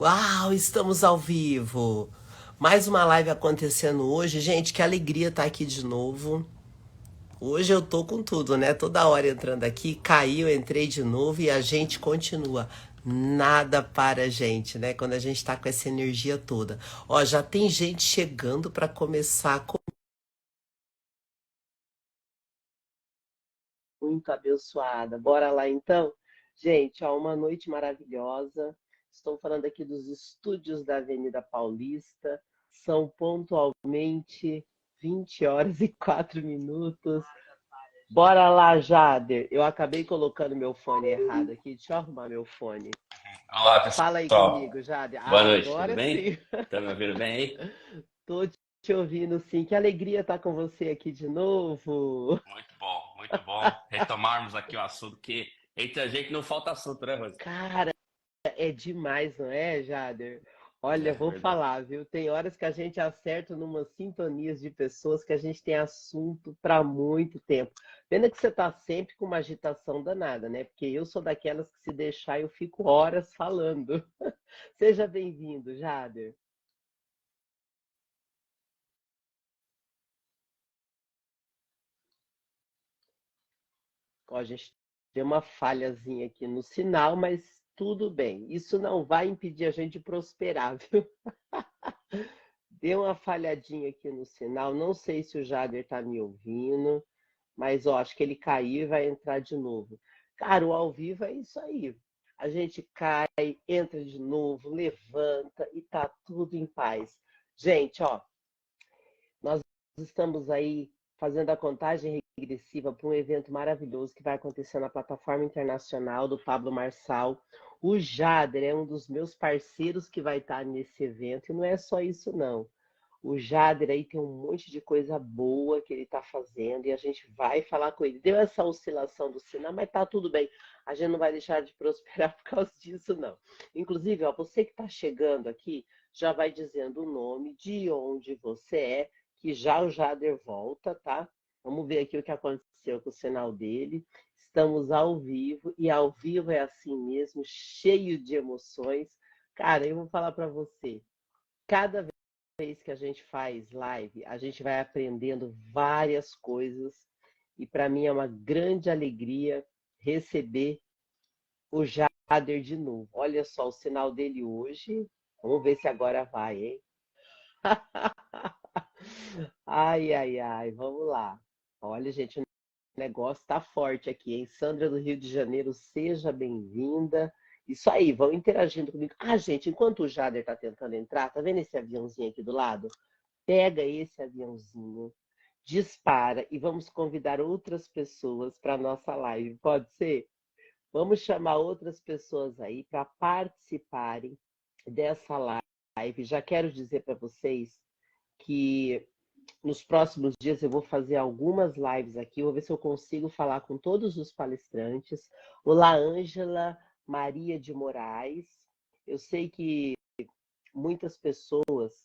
Uau, estamos ao vivo! Mais uma live acontecendo hoje. Gente, que alegria estar aqui de novo. Hoje eu tô com tudo, né? Toda hora entrando aqui, caiu, entrei de novo e a gente continua. Nada para a gente, né? Quando a gente tá com essa energia toda. Ó, já tem gente chegando para começar com muito abençoada. Bora lá então? Gente, ó, uma noite maravilhosa. Estou falando aqui dos estúdios da Avenida Paulista. São pontualmente 20 horas e 4 minutos. Bora lá, Jader. Eu acabei colocando meu fone errado aqui. Deixa eu arrumar meu fone. Olá, Fala aí pessoal. comigo, Jader. Boa Ah, noite, tudo agora bem? sim. Tá me ouvindo bem aí? Tô te ouvindo sim. Que alegria estar com você aqui de novo. Muito bom retomarmos aqui o assunto que entre a gente não falta assunto, né, Rose? Cara, é demais, não é, Jader? Olha, É vou verdade. falar, viu? Tem horas que a gente acerta numas sintonias de pessoas que a gente tem assunto para muito tempo. Pena que você tá sempre com uma agitação danada, né? Porque eu sou daquelas que se deixar eu fico horas falando. Seja bem-vindo, Jader. Ó, a gente tem uma falhazinha aqui no sinal, mas tudo bem. Isso não vai impedir a gente de prosperar, viu? Deu uma falhadinha aqui no sinal. Não sei se o Jader tá me ouvindo. Mas ó, acho que ele caiu e vai entrar de novo. Cara, o ao vivo é isso aí. A gente cai, entra de novo, levanta e tá tudo em paz. Gente, ó, nós estamos aí fazendo a contagem regressiva para um evento maravilhoso que vai acontecer na plataforma internacional do Pablo Marçal. O Jader é um dos meus parceiros que vai estar nesse evento, e não é só isso, não. O Jader aí tem um monte de coisa boa que ele está fazendo e a gente vai falar com ele. Deu essa oscilação do sinal, mas tá tudo bem. A gente não vai deixar de prosperar por causa disso, não. Inclusive, ó, você que está chegando aqui, já vai dizendo o nome, de onde você é, que já o Jader volta, tá? Vamos ver aqui o que aconteceu com o sinal dele. Estamos ao vivo e ao vivo é assim mesmo, cheio de emoções. Cara, eu vou falar para você, cada vez que a gente faz live, a gente vai aprendendo várias coisas e para mim é uma grande alegria receber o Jader de novo. Olha só o sinal dele hoje. Vamos ver se agora vai, hein? Ai, ai, ai, vamos lá. Olha, gente, o negócio tá forte aqui, hein? Sandra do Rio de Janeiro, seja bem-vinda. Isso aí, vão interagindo comigo. Ah, gente, enquanto o Jader tá tentando entrar, tá vendo esse aviãozinho aqui do lado? Pega esse aviãozinho, dispara e vamos convidar outras pessoas para a nossa live. Pode ser? Vamos chamar outras pessoas aí para participarem dessa live. Já quero dizer para vocês que nos próximos dias eu vou fazer algumas lives aqui. Vou ver se eu consigo falar com todos os palestrantes. Olá, Ângela Maria de Moraes. Eu sei que muitas pessoas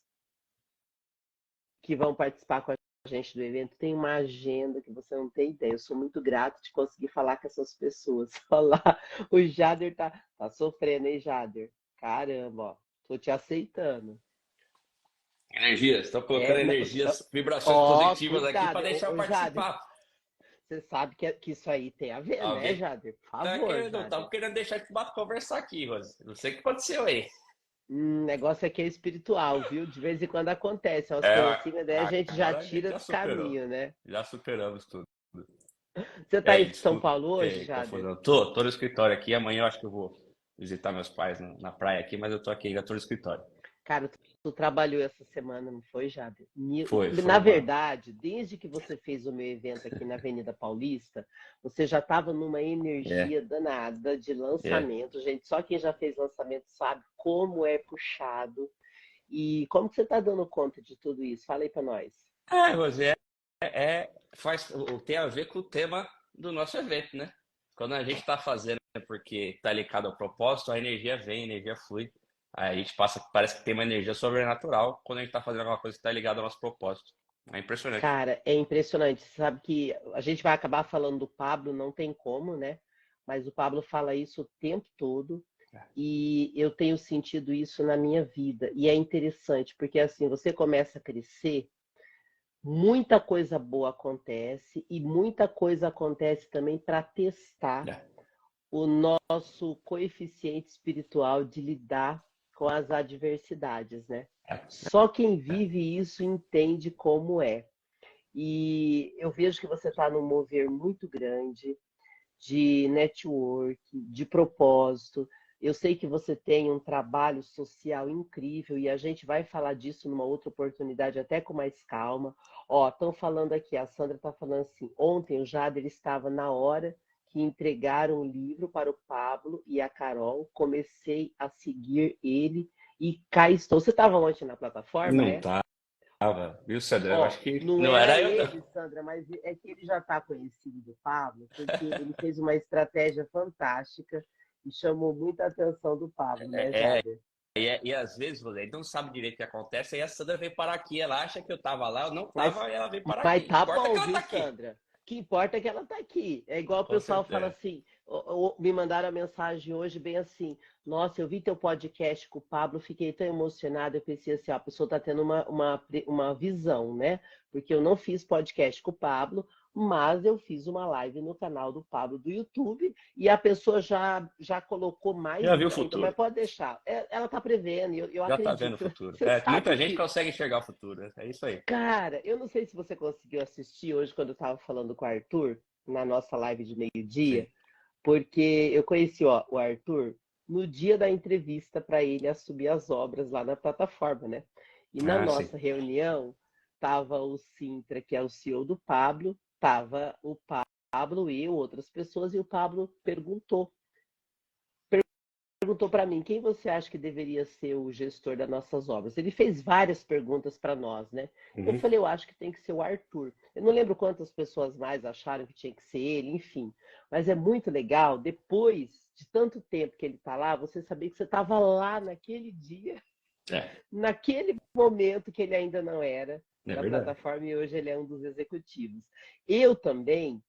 que vão participar com a gente do evento tem uma agenda que você não tem ideia. Eu sou muito grato de conseguir falar com essas pessoas. Olá, o Jader tá sofrendo, hein, Jader? Caramba, ó, tô te aceitando. Energias, estou colocando É, energias, vibrações ó, positivas aqui para cuidado. deixar eu Ô, Jader, participar. você sabe que isso aí tem a ver, né, Alguém Jader? Por tá favor, querendo, Jader. estamos querendo deixar de conversar aqui, Rose. Não sei o que aconteceu aí. Negócio aqui é espiritual, viu? De vez em quando acontece umas É, coisas assim, mas daí a gente já agora a gente tira já do superou. caminho, né? Já superamos tudo. Você E tá aí, em São desculpa, Paulo hoje, Jader? confusão. Tô no escritório aqui. Amanhã eu acho que eu vou visitar meus pais na praia aqui, mas eu tô aqui, ainda tô no escritório. Cara, tu trabalhou essa semana, não foi, Jader? Foi Na uma. verdade, desde que você fez o meu evento aqui na Avenida Paulista, você já estava numa É, energia danada de é. lançamento. Gente, só quem já fez lançamento sabe como é puxado. E como que você está dando conta de tudo isso? Fala aí para nós. Ah, Rosé, tem a ver com o tema do nosso evento, né? Quando a gente está fazendo é porque está ligado ao propósito, a energia vem, a energia flui. Aí a gente passa, parece que tem uma energia sobrenatural quando a gente está fazendo alguma coisa que está ligada ao nosso propósito. É impressionante. Cara, é impressionante. Você sabe que a gente vai acabar falando do Pablo, não tem como, né? Mas o Pablo fala isso o tempo todo. E eu tenho sentido isso na minha vida. E é interessante, porque assim, você começa a crescer, muita coisa boa acontece e muita coisa acontece também para testar É, o nosso coeficiente espiritual de lidar com as adversidades, né? é, Só quem é. vive isso entende como é. E eu vejo que você está num mover muito grande de network, de propósito. Eu sei que você tem um trabalho social incrível e a gente vai falar disso numa outra oportunidade, até com mais calma. Ó, estão falando aqui, a Sandra está falando assim, ontem o Jader estava na hora que entregaram o livro para o Pablo e a Carol, comecei a seguir ele e cá estou. Você estava ontem na plataforma, Não é? tava, viu, Sandra? Eu Ó, acho que não não era era eu, não. ele, Sandra, mas é que ele já está conhecido do Pablo, porque ele fez uma estratégia fantástica e chamou muita atenção do Pablo, né, É, Jader? e às vezes, ele não sabe direito o que acontece, aí a Sandra veio parar aqui, ela acha que eu tava lá, eu não Mas, tava, e ela veio parar aqui. mas O que tá importa é que bom, ela tá viu, aqui. Sandra? O que importa é que ela tá aqui. É igual o Com pessoal fala certeza. assim, me mandaram a mensagem hoje bem assim, nossa, eu vi teu podcast com o Pablo, fiquei tão emocionada, eu pensei assim, ó, a pessoa tá tendo uma visão, né? Porque eu não fiz podcast com o Pablo, mas eu fiz uma live no canal do Pablo do YouTube e a pessoa já colocou mais Já viu o então, mas futuro. pode deixar. Ela tá prevendo, e eu Já tá vendo o acredito. futuro. Você É, sabe muita gente que consegue enxergar o futuro. É isso aí. cara, eu não sei se você conseguiu assistir hoje quando eu estava falando com o Arthur, na nossa live de meio-dia, Sim. porque eu conheci o Arthur no dia da entrevista para ele assumir as obras lá na plataforma, né? E na Ah, sim. nossa reunião, tava o Sintra, que é o CEO do Pablo, tava o Pablo, eu, outras pessoas, e o Pablo perguntou para mim quem você acha que deveria ser o gestor das nossas obras. Ele fez várias perguntas para nós, né? Eu Uhum. falei, eu acho que tem que ser o Arthur. Eu não lembro quantas pessoas mais acharam que tinha que ser ele, enfim. Mas é muito legal, depois de tanto tempo que ele está lá, você saber que você estava lá naquele dia, É, naquele momento que ele ainda não era é da verdade. plataforma e hoje ele é um dos executivos. Eu também,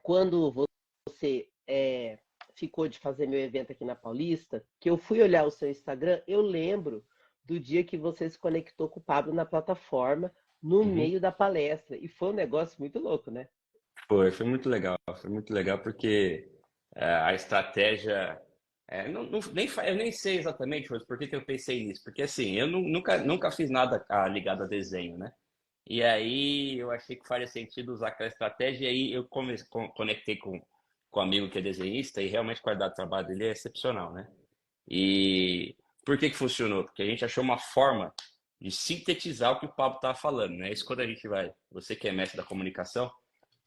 quando você ficou de fazer meu evento aqui na Paulista, que eu fui olhar o seu Instagram, eu lembro do dia que você se conectou com o Pablo na plataforma, no Uhum. meio da palestra. E foi um negócio muito louco, né? Foi muito legal. Foi muito legal porque a estratégia. Eu nem sei exatamente mas por que que eu pensei nisso. Porque assim, eu nunca fiz nada ligado a desenho, né? E aí eu achei que faria sentido usar aquela estratégia. E aí eu conectei com um amigo que é desenhista e realmente a qualidade do trabalho dele é excepcional, né? E por que que funcionou? Porque a gente achou uma forma de sintetizar o que o Pablo estava falando, né? Isso quando a gente vai, você que é mestre da comunicação,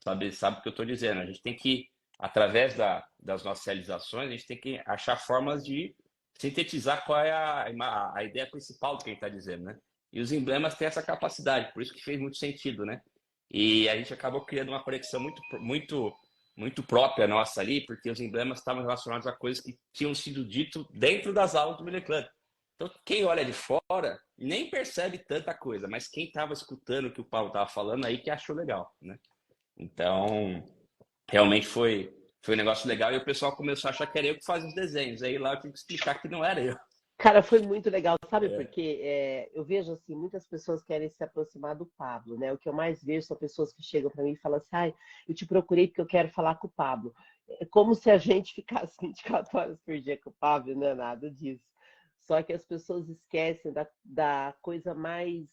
sabe o que eu estou dizendo. A gente tem que, através das nossas realizações, a gente tem que achar formas de sintetizar qual é a ideia principal do que a gente está dizendo, né? E os emblemas têm essa capacidade, por isso que fez muito sentido, né? E a gente acabou criando uma conexão muito própria nossa ali, porque os emblemas estavam relacionados a coisas que tinham sido dito dentro das aulas do Miller Club. Então, quem olha de fora nem percebe tanta coisa, mas quem estava escutando o que o Paulo estava falando aí que achou legal, né? Então, realmente foi um negócio legal e o pessoal começou a achar que era eu que fazia os desenhos. Aí lá eu tive que explicar que não era eu. Cara, foi muito legal, sabe por É, quê? Eu vejo assim, muitas pessoas querem se aproximar do Pablo, né? O que eu mais vejo são pessoas que chegam para mim e falam assim, ai, eu te procurei porque eu quero falar com o Pablo. É como se a gente ficasse 24 horas por dia com o Pablo, não é nada disso. Só que as pessoas esquecem da coisa mais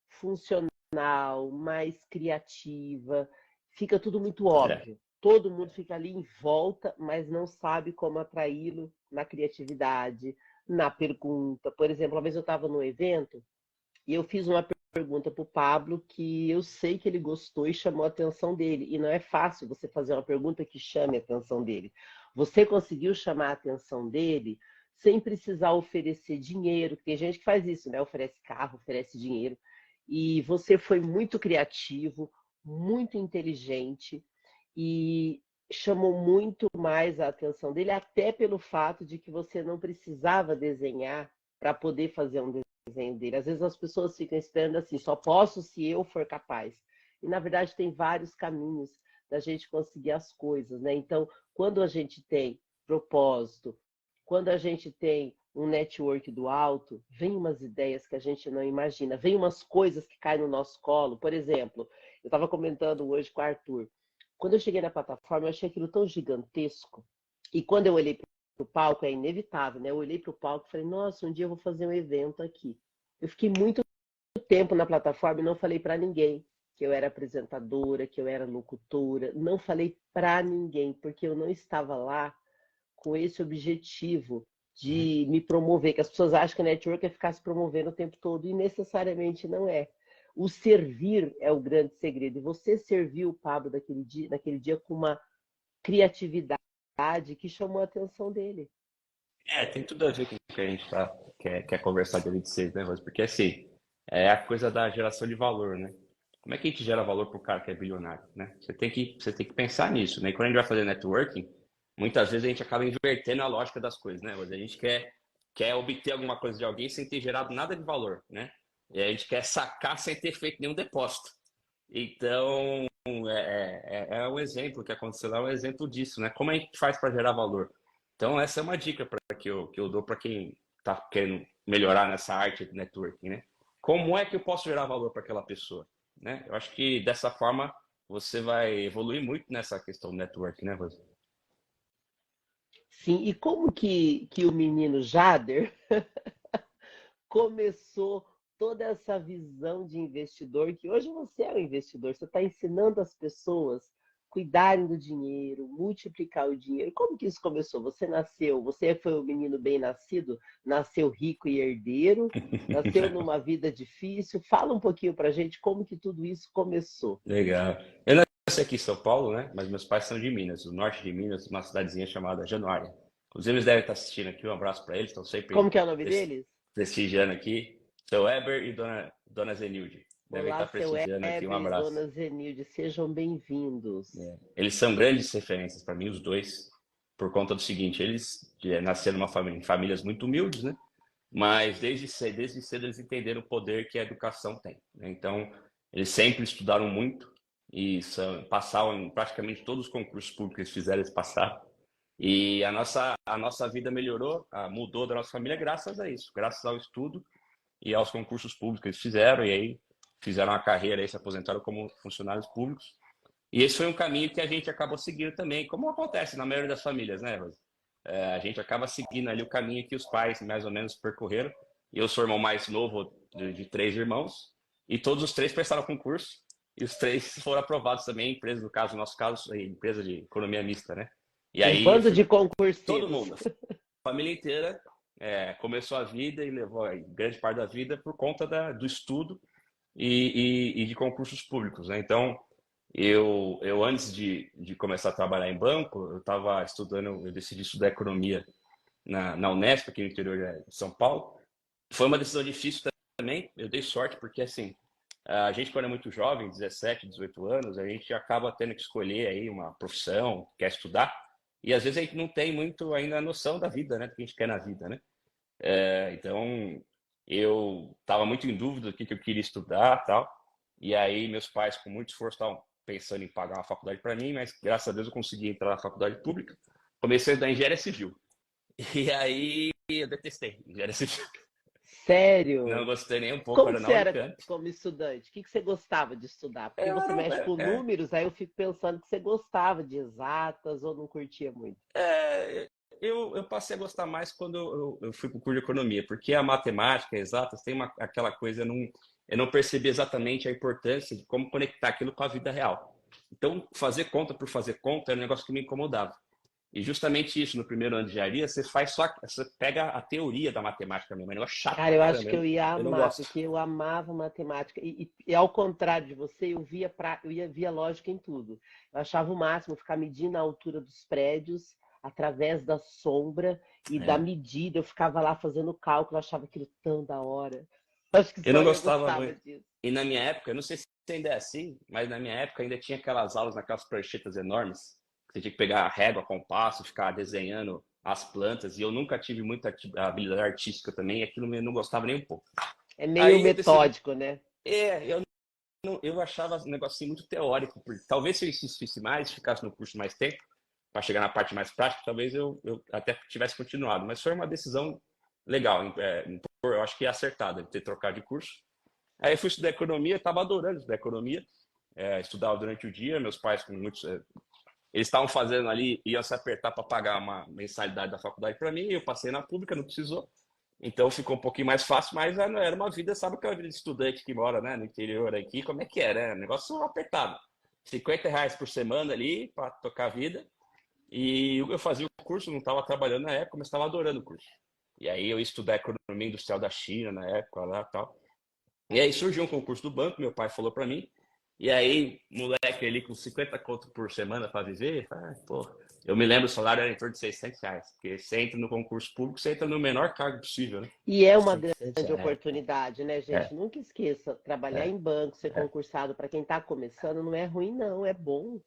funcional, mais criativa, fica tudo muito é, óbvio. Todo mundo fica ali em volta, mas não sabe como atraí-lo na criatividade, na pergunta. Por exemplo, uma vez eu estava num evento e eu fiz uma pergunta para o Pablo que eu sei que ele gostou e chamou a atenção dele. E não é fácil você fazer uma pergunta que chame a atenção dele. Você conseguiu chamar a atenção dele sem precisar oferecer dinheiro. Tem gente que faz isso, né? Oferece carro, oferece dinheiro. E você foi muito criativo, muito inteligente e chamou muito mais a atenção dele, até pelo fato de que você não precisava desenhar para poder fazer um desenho dele. Às vezes as pessoas ficam esperando assim, só posso se eu for capaz. E na verdade tem vários caminhos da gente conseguir as coisas, né? Então, quando a gente tem propósito, quando a gente tem um network do alto, vem umas ideias que a gente não imagina, vem umas coisas que caem no nosso colo. Por exemplo, eu estava comentando hoje com o Arthur, quando eu cheguei na plataforma, eu achei aquilo tão gigantesco, e quando eu olhei para o palco, é inevitável, né? Eu olhei para o palco e falei, nossa, um dia eu vou fazer um evento aqui. Eu fiquei muito tempo na plataforma e não falei para ninguém que eu era apresentadora, que eu era locutora, não falei para ninguém, porque eu não estava lá com esse objetivo de me promover, que as pessoas acham que a network é ficar se promovendo o tempo todo, e necessariamente não é. O servir é o grande segredo. E você serviu o Pablo naquele dia com uma criatividade que chamou a atenção dele. Tem tudo a ver com o que a gente quer conversar de 26, né, Rose? Porque assim, é a coisa da geração de valor, né? Como é que a gente gera valor para o cara que é bilionário, né? Você tem que pensar nisso, né? E quando a gente vai fazer networking, muitas vezes a gente acaba invertendo a lógica das coisas, né? Rose? A gente quer obter alguma coisa de alguém sem ter gerado nada de valor, né? E a gente quer sacar sem ter feito nenhum depósito. Então, é um exemplo que aconteceu lá, é um exemplo disso, né? Como a gente faz para gerar valor? Então, essa é uma dica que eu dou para quem está querendo melhorar nessa arte de networking, né? Como é que eu posso gerar valor para aquela pessoa, né? Eu acho que dessa forma você vai evoluir muito nessa questão do networking, né, Rosa? Sim, e como que o menino Jader começou toda essa visão de investidor, que hoje você é um investidor, você está ensinando as pessoas cuidarem do dinheiro, multiplicar o dinheiro. Como que isso começou? Você foi um menino bem nascido, nasceu rico e herdeiro, nasceu numa vida difícil. Fala um pouquinho para a gente como que tudo isso começou. Legal. Eu nasci aqui em São Paulo, né? Mas meus pais são de Minas, do norte de Minas, uma cidadezinha chamada Januária. Inclusive, eles devem estar assistindo aqui. Um abraço para eles, estão sempre Como que é o nome deles? prestigiando aqui. Seu Weber e Dona Zenilde. Devem Olá, estar seu prestigiando aqui. Um Heber e abraço. dona Zenilde, sejam bem-vindos. Eles são grandes referências para mim, os dois, por conta do seguinte: eles nasceram em famílias muito humildes, né? Mas desde cedo eles entenderam o poder que a educação tem, né? Então, eles sempre estudaram muito e passaram em praticamente todos os concursos públicos que eles fizeram, eles passaram. E a nossa vida melhorou, mudou da nossa família graças a isso, graças ao estudo e aos concursos públicos que eles fizeram, e aí fizeram a carreira e se aposentaram como funcionários públicos. E esse foi um caminho que a gente acabou seguindo também, como acontece na maioria das famílias, né, Rosa? A gente acaba seguindo ali o caminho que os pais mais ou menos percorreram. E eu sou o irmão mais novo de três irmãos, e todos os três prestaram concurso, e os três foram aprovados também em empresa, no nosso caso, empresa de economia mista, né? E Um aí eu bando fui de todo concurseiros. mundo, a família inteira, começou a vida e levou grande parte da vida por conta do estudo e de concursos públicos, né? Então, eu antes de começar a trabalhar em banco, eu estava estudando, eu decidi estudar economia na Unesp, aqui no interior de São Paulo. Foi uma decisão difícil também, eu dei sorte, porque assim, a gente quando é muito jovem, 17, 18 anos, a gente acaba tendo que escolher aí uma profissão, quer estudar, e às vezes a gente não tem muito ainda a noção da vida, né, do que a gente quer na vida, né? Então, eu estava muito em dúvida do que eu queria estudar, tal. E aí meus pais, com muito esforço, estavam pensando em pagar uma faculdade para mim, mas graças a Deus eu consegui entrar na faculdade pública. Comecei a estudar engenharia civil. E aí eu detestei engenharia civil. Não Sério? gostei nem um pouco, Como era que na você era Unicamp. como estudante? O que você gostava de estudar? Porque Eu você era, mexe com números, aí eu fico pensando que você gostava de exatas ou não curtia muito. eu passei a gostar mais quando eu fui para o curso de economia, porque a matemática, exatas, tem aquela coisa, eu não percebi exatamente a importância de como conectar aquilo com a vida real. Então, fazer conta por fazer conta era um negócio que me incomodava. E justamente isso, no primeiro ano de engenharia, você pega a teoria da matemática mesmo, é um negócio chato Cara, pra eu acho caramba, que eu ia eu não amar, gosto. porque eu amava matemática. E ao contrário de você, via lógica em tudo. Eu achava o máximo ficar medindo a altura dos prédios através da sombra e da É. medida. Eu ficava lá fazendo cálculo, eu achava aquilo tão da hora. Eu acho que Eu só não eu gostava gostava muito. disso. E na minha época, eu não sei se ainda é assim, mas na minha época ainda tinha aquelas aulas naquelas pranchetas enormes, que você tinha que pegar a régua, compasso, ficar desenhando as plantas, e eu nunca tive muita habilidade artística também, e aquilo eu não gostava nem um pouco. É meio Aí eu decidi, metódico, né? eu achava o negocinho muito teórico, porque talvez se eu insistisse mais, ficasse no curso mais tempo, para chegar na parte mais prática, talvez eu até tivesse continuado. Mas foi uma decisão legal, eu acho que é acertada, de ter trocado de curso. Aí eu fui estudar economia, estava adorando estudar economia, estudava durante o dia, meus pais com muitos... eles estavam fazendo ali, iam se apertar para pagar uma mensalidade da faculdade para mim, eu passei na pública, não precisou. Então ficou um pouquinho mais fácil, mas era uma vida, sabe aquela vida de estudante que mora, né, no interior aqui, como é que é, né? Negócio apertado. R$ 50 por semana ali para tocar a vida. E eu fazia o curso, não estava trabalhando na época, mas estava adorando o curso. E aí eu ia estudar economia industrial da China na época lá e tal. E aí surgiu um concurso do banco, meu pai falou para mim. E aí, moleque ali com 50 conto por semana para viver, pô, eu me lembro, o salário era em torno de R$ 600, porque você entra no concurso público, você entra no menor cargo possível, né? E é uma 600, grande oportunidade, né, gente? é, Nunca esqueça, trabalhar é, em banco, ser é. concursado, para quem está começando, não é ruim, não, é bom.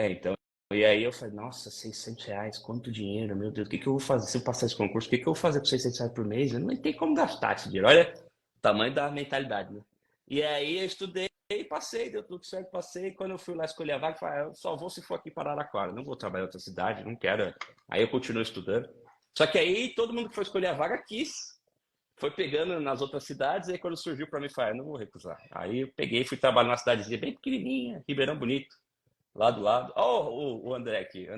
Então. E aí eu falei, nossa, R$ 600, quanto dinheiro, meu Deus, o que que eu vou fazer se eu passar esse concurso? O que que eu vou fazer com R$ 600 por mês? Eu não tem como gastar esse dinheiro. Olha o tamanho da mentalidade, né? E aí eu estudei, passei, deu tudo certo, passei. Quando eu fui lá escolher a vaga, eu falei, eu só vou se for aqui para Araraquara, não vou trabalhar em outra cidade, não quero. Aí eu continuo estudando. Só que aí todo mundo que foi escolher a vaga quis, foi pegando nas outras cidades, e aí quando surgiu para mim, eu falei, não vou recusar. Aí eu peguei, fui trabalhar numa cidadezinha bem pequenininha, Ribeirão Bonito, lá do lado. O André aqui.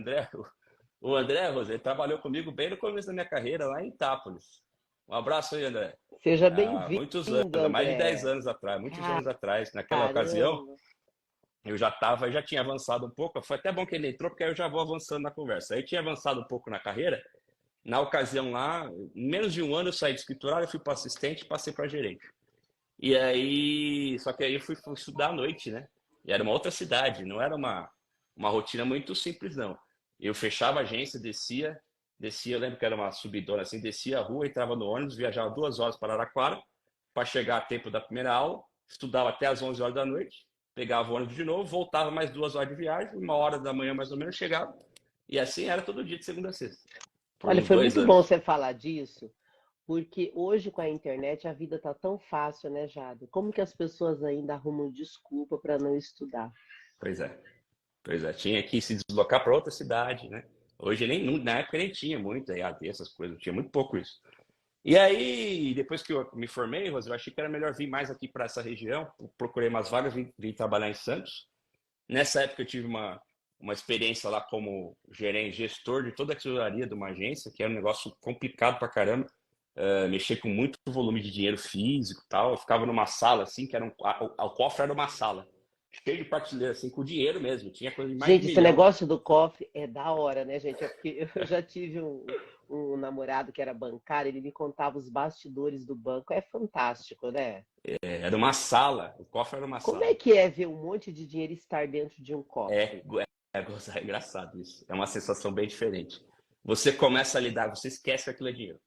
O André, Rosé, ele trabalhou comigo bem no começo da minha carreira, lá em Itápolis. Um abraço aí, André. Seja Há muitos anos, bem-vindo, há mais de 10 André. anos atrás, muitos anos atrás. Naquela ocasião, Caramba. eu já tinha avançado um pouco. Foi até bom que ele entrou, porque aí eu já vou avançando na conversa. Aí eu tinha avançado um pouco na carreira. Na ocasião lá, em menos de um ano eu saí de escriturário, eu fui para assistente e passei para gerente. E aí, só que aí eu fui estudar à noite, né? E era uma outra cidade, não era uma rotina muito simples, não. Eu fechava a agência, descia, eu lembro que era uma subidona assim, descia a rua, entrava no ônibus, viajava 2 horas para Araraquara, para chegar a tempo da primeira aula, estudava até as 11 horas da noite, pegava o ônibus de novo, voltava mais 2 horas de viagem, 1 hora da manhã mais ou menos chegava, e assim era todo dia de segunda a sexta, por Olha, uns foi dois muito bom anos. você falar disso, porque hoje com a internet a vida tá tão fácil, né, Jado? Como que as pessoas ainda arrumam desculpa para não estudar? Pois é. Pois é, tinha que se deslocar para outra cidade, né? Hoje na época nem tinha muito EAD, essas coisas, tinha muito pouco isso. E aí, depois que eu me formei, Rose, eu achei que era melhor vir mais aqui para essa região, procurei umas vagas, vim trabalhar em Santos. Nessa época eu tive uma experiência lá como gerente, gestor de toda a tesouraria de uma agência, que era um negócio complicado pra caramba, mexer com muito volume de dinheiro físico e tal. Eu ficava numa sala assim, que era o cofre era uma sala, cheio de prateleira assim, com dinheiro mesmo, tinha coisa de mais de Gente, esse milhão. negócio do cofre é da hora, né, gente? É porque eu já tive um namorado que era bancário, ele me contava os bastidores do banco. É fantástico, né? Era uma sala, o cofre era uma Como é sala. que é ver um monte de dinheiro estar dentro de um É, cofre? é engraçado isso. É uma sensação bem diferente. Você começa a lidar, você esquece que aquilo é dinheiro.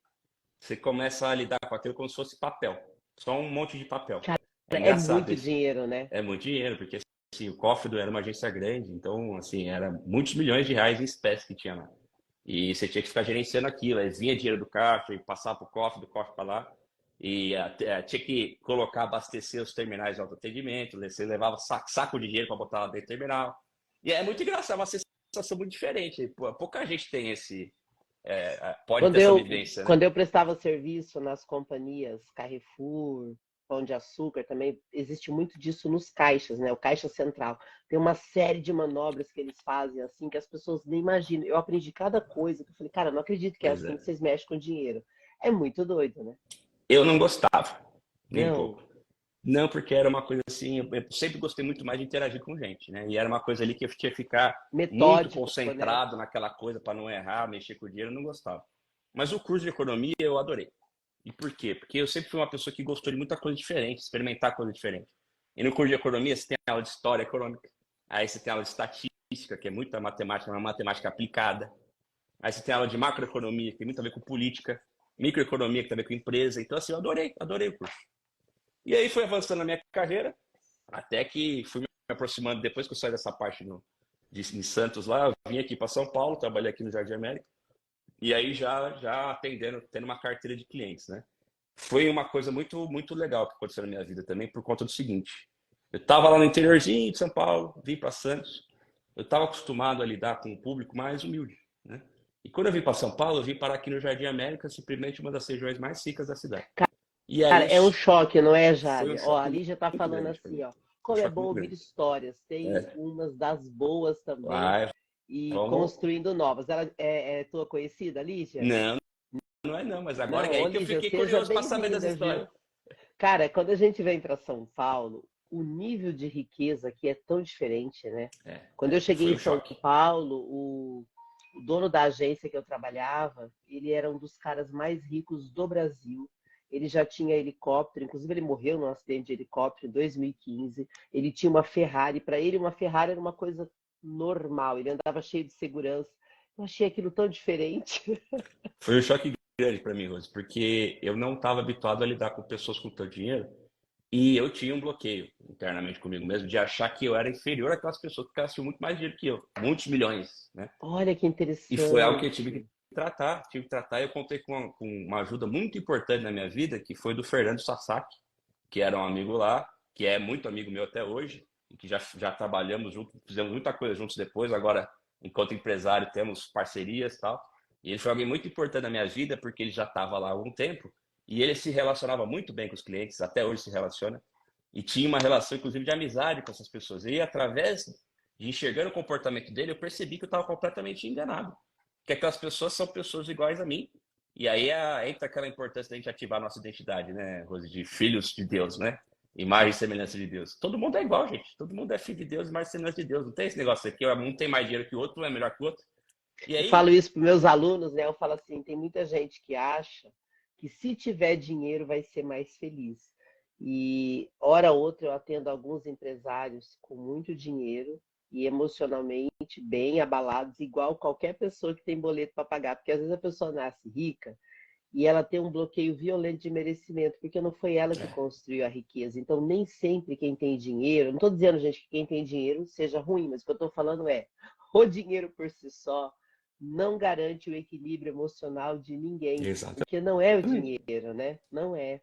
Você começa a lidar com aquilo como se fosse papel. Só um monte de papel. Cara, É é engraçado muito isso. dinheiro, né? É muito dinheiro, porque assim, o cofre era uma agência grande, então assim, era muitos milhões de reais em espécie que tinha lá. E você tinha que ficar gerenciando aquilo. Aí vinha dinheiro do caixa e passava para o cofre, do cofre para lá. E tinha que colocar, abastecer os terminais de autoatendimento. Você levava saco de dinheiro para botar lá dentro do terminal. E é muito engraçado, é uma sensação muito diferente. Pouca gente tem pode ter Quando essa eu, vivência, né? quando eu prestava serviço nas companhias Carrefour, Pão de Açúcar, também existe muito disso nos caixas, né? O caixa central. Tem uma série de manobras que eles fazem assim que as pessoas nem imaginam. Eu aprendi cada coisa que eu falei, cara, não acredito que é Pois assim que é. vocês mexem com dinheiro. É muito doido, né? Eu não gostava, nem um Não, pouco. Não, porque era uma coisa assim, eu sempre gostei muito mais de interagir com gente, né? E era uma coisa ali que eu tinha que ficar muito metódico, né? concentrado naquela coisa para não errar, mexer com o dinheiro, eu não gostava. Mas o curso de economia eu adorei. E por quê? Porque eu sempre fui uma pessoa que gostou de muita coisa diferente, experimentar coisa diferente. E no curso de economia você tem aula de história econômica, aí você tem aula de estatística, que é muita matemática, uma matemática aplicada. Aí você tem aula de macroeconomia, que tem muito a ver com política, microeconomia, que tem a ver com empresa. Então, assim, eu adorei o curso. E aí fui avançando na minha carreira, até que fui me aproximando, depois que eu saí dessa parte de Santos lá, eu vim aqui para São Paulo, trabalhei aqui no Jardim América, e aí já atendendo, tendo uma carteira de clientes, né? Foi uma coisa muito legal que aconteceu na minha vida também, por conta do seguinte: eu estava lá no interiorzinho de São Paulo, vim para Santos, eu estava acostumado a lidar com um público mais humilde, né? E quando eu vim para São Paulo, eu vim parar aqui no Jardim América, simplesmente uma das regiões mais ricas da cidade. E Cara, aí é um choque, não é, foi um Jale? Ó, a choque Lígia tá muito falando grande para assim, mim. ó. Um Como é choque bom muito ouvir grande. histórias. Tem É, umas das boas também vai, e vamos. construindo novas. Ela é tua conhecida, Lígia? Não, não é não, mas agora Não, é ô aí que eu Lígia, fiquei seja curioso para saber das bem-vinda, histórias. viu? Cara, quando a gente vem para São Paulo, o nível de riqueza aqui é tão diferente, né? Quando eu cheguei Foi em um São choque. Paulo, o dono da agência que eu trabalhava, ele era um dos caras mais ricos do Brasil. Ele já tinha helicóptero, inclusive ele morreu num acidente de helicóptero em 2015. Ele tinha uma Ferrari, para ele uma Ferrari era uma coisa normal, ele andava cheio de segurança. Eu achei aquilo tão diferente. Foi um choque grande para mim, Rose, porque eu não estava habituado a lidar com pessoas com tanto dinheiro e eu tinha um bloqueio internamente comigo mesmo de achar que eu era inferior àquelas pessoas porque elas tinham muito mais dinheiro que eu, muitos milhões, né? Olha que E foi algo que eu tive interessante. que tratar, tive que tratar. E eu contei com uma ajuda muito importante na minha vida, que foi do Fernando Sasaki, que era um amigo lá, que é muito amigo meu até hoje, e que já trabalhamos juntos, fizemos muita coisa juntos depois. Agora, enquanto empresário, temos parcerias e tal. E ele foi alguém muito importante na minha vida, porque ele já estava lá há algum tempo, e ele se relacionava muito bem com os clientes, até hoje se relaciona, e tinha uma relação, inclusive, de amizade com essas pessoas. E através de enxergando o comportamento dele, eu percebi que eu estava completamente enganado. Que aquelas pessoas são pessoas iguais a mim. E aí entra aquela importância da gente ativar a nossa identidade, né, Rose, de filhos de Deus, né? Imagem e semelhança de Deus. Todo mundo é igual, gente. Todo mundo é filho de Deus, imagem e semelhança de Deus. Não tem esse negócio aqui, um tem mais dinheiro que o outro, um é melhor que o outro. E Eu falo aí, isso para meus alunos, né? Eu falo assim, tem muita gente que acha que se tiver dinheiro vai ser mais feliz. E hora ou outra eu atendo alguns empresários com muito dinheiro e emocionalmente bem abalados, igual qualquer pessoa que tem boleto para pagar, porque às vezes a pessoa nasce rica e ela tem um bloqueio violento de merecimento, porque não foi ela que construiu a riqueza. Então, nem sempre quem tem dinheiro, não estou dizendo, gente, que quem tem dinheiro seja ruim, mas o que eu estou falando é, o dinheiro por si só não garante o equilíbrio emocional de ninguém, porque não é o exatamente. dinheiro, né? Não é.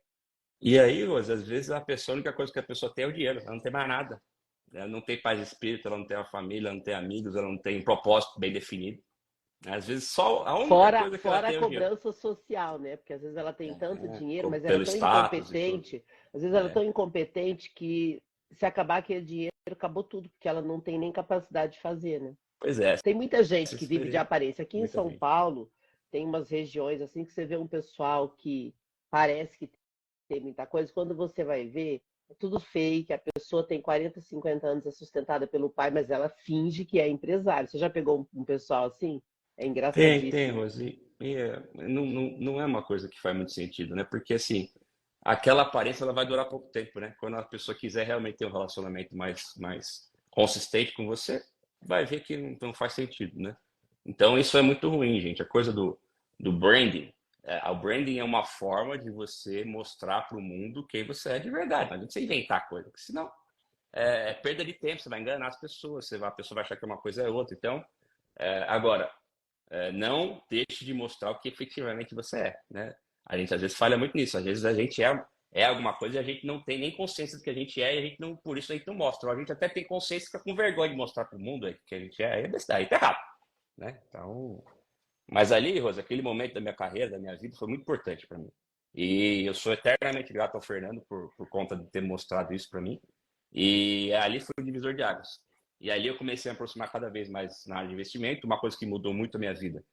E aí, Rose, às vezes a única coisa que a pessoa tem é o dinheiro, ela não tem mais nada. Ela não tem paz de espírito, ela não tem uma família, ela não tem amigos, ela não tem um propósito bem definido. Às vezes só a única Fora, coisa que ela fora a tem é o dinheiro. cobrança social, né? Porque às vezes ela tem tanto dinheiro, mas ela é Pelo tão status e tudo. incompetente, às vezes ela é É, tão incompetente que se acabar aquele dinheiro, acabou tudo, porque ela não tem nem capacidade de fazer, né? pois é, Tem muita essa gente que vive de experiência. aparência. Aqui em Muita São gente. Paulo, tem umas regiões assim que você vê um pessoal que parece que tem muita coisa. Quando você vai ver, é tudo fake. A pessoa tem 40, 50 anos, é sustentada pelo pai, mas ela finge que é empresário. Você já pegou um pessoal assim? É Tem, engraçadíssimo. Rose. Não é uma coisa que faz muito sentido, né? Porque, assim, aquela aparência ela vai durar pouco tempo, né? Quando a pessoa quiser realmente ter um relacionamento mais consistente com você, vai ver que não faz sentido, né? Então, isso é muito ruim, gente. A coisa do branding. O branding é uma forma de você mostrar para o mundo quem você é de verdade. Não adianta você inventar coisa, porque senão é perda de tempo, você vai enganar as pessoas, a pessoa vai achar que uma coisa é outra. Então, agora, não deixe de mostrar o que efetivamente você é, né? A gente às vezes falha muito nisso. Às vezes a gente é alguma coisa e a gente não tem nem consciência do que a gente é e a gente não, por isso a gente não mostra. Ou a gente até tem consciência e fica com vergonha de mostrar para o mundo que a gente é. Aí tá errado, né? Então, mas ali, Rosa, aquele momento da minha carreira, da minha vida, foi muito importante para mim. E eu sou eternamente grato ao Fernando por conta de ter mostrado isso para mim. E ali foi o divisor de águas. E ali eu comecei a me aproximar cada vez mais na área de investimento. Uma coisa que mudou muito a minha vida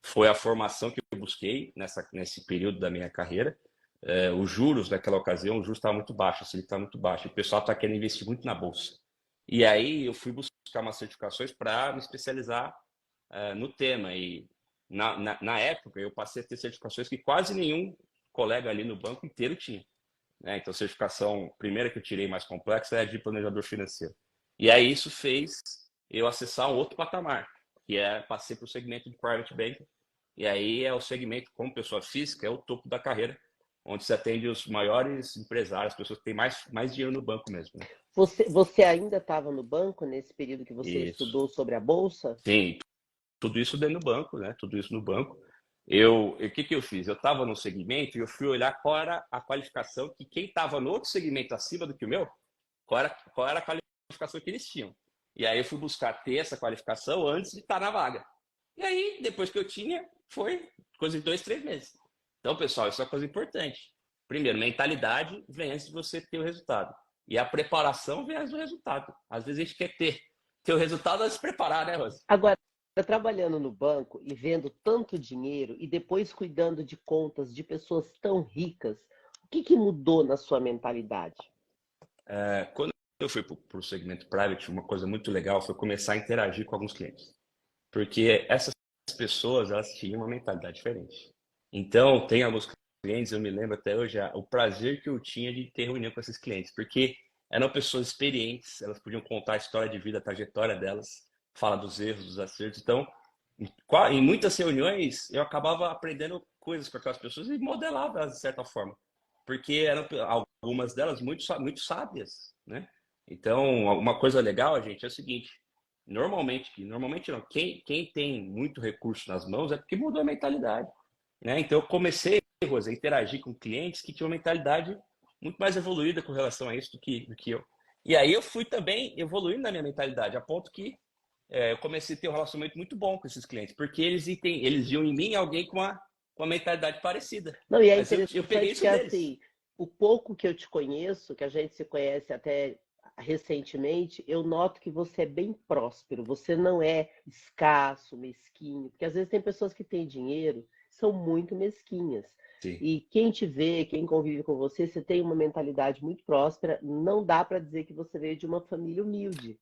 foi a formação que eu busquei nesse período da minha carreira. Os juros naquela ocasião, o juros estava muito baixo, a Selic estava muito baixo. O pessoal está querendo investir muito na bolsa. E aí eu fui buscar umas certificações para me especializar no tema. E na época eu passei a ter certificações que quase nenhum colega ali no banco inteiro tinha, né? Então, a certificação primeira que eu tirei mais complexa é a de planejador financeiro. E aí isso fez eu acessar um outro patamar, que passei para o segmento de private banking. E aí é o segmento, como pessoa física, é o topo da carreira, onde se atende os maiores empresários, as pessoas que têm mais dinheiro no banco mesmo, né? Você ainda estava no banco nesse período que você Isso. estudou sobre a bolsa? Sim, tudo isso dentro do banco, né? Tudo isso no banco. O que que eu fiz? Eu estava no segmento e eu fui olhar qual era a qualificação que quem estava no outro segmento acima do que o meu, qual era a qualificação que eles tinham. E aí eu fui buscar ter essa qualificação antes de estar na vaga. E aí, depois que eu tinha, foi coisa de 2, 3 meses. Então, pessoal, isso é uma coisa importante. Primeiro, mentalidade vem antes de você ter o resultado. E a preparação vem antes do resultado. Às vezes a gente quer ter o resultado antes de se preparar, né, Rosa? Agora, trabalhando no banco e vendo tanto dinheiro e depois cuidando de contas de pessoas tão ricas, o que que mudou na sua mentalidade? Quando eu fui para o segmento private, uma coisa muito legal foi começar a interagir com alguns clientes. Porque essas pessoas, elas tinham uma mentalidade diferente. Então, tem alguns clientes, eu me lembro até hoje, o prazer que eu tinha de ter reunião com esses clientes, porque eram pessoas experientes, elas podiam contar a história de vida, a trajetória delas, falar dos erros, dos acertos. Então, em muitas reuniões, eu acabava aprendendo coisas com aquelas pessoas e modelava elas de certa forma, porque eram algumas delas muito sábias, né? Então, uma coisa legal, gente, é o seguinte: normalmente não, quem tem muito recurso nas mãos é porque mudou a mentalidade, né? Então, eu comecei, Rosa, a interagir com clientes que tinham uma mentalidade muito mais evoluída com relação a isso do que eu. E aí eu fui também evoluindo na minha mentalidade, a ponto que eu comecei a ter um relacionamento muito bom com esses clientes, porque eles viam em mim alguém com uma mentalidade parecida. Não, e é Mas eu peguei interessante que isso deles. assim, o pouco que eu te conheço, que a gente se conhece até recentemente, eu noto que você é bem próspero, você não é escasso, mesquinho, porque às vezes tem pessoas que têm dinheiro, são muito mesquinhas. Sim. E quem te vê, quem convive com você, você tem uma mentalidade muito próspera, não dá para dizer que você veio de uma família humilde.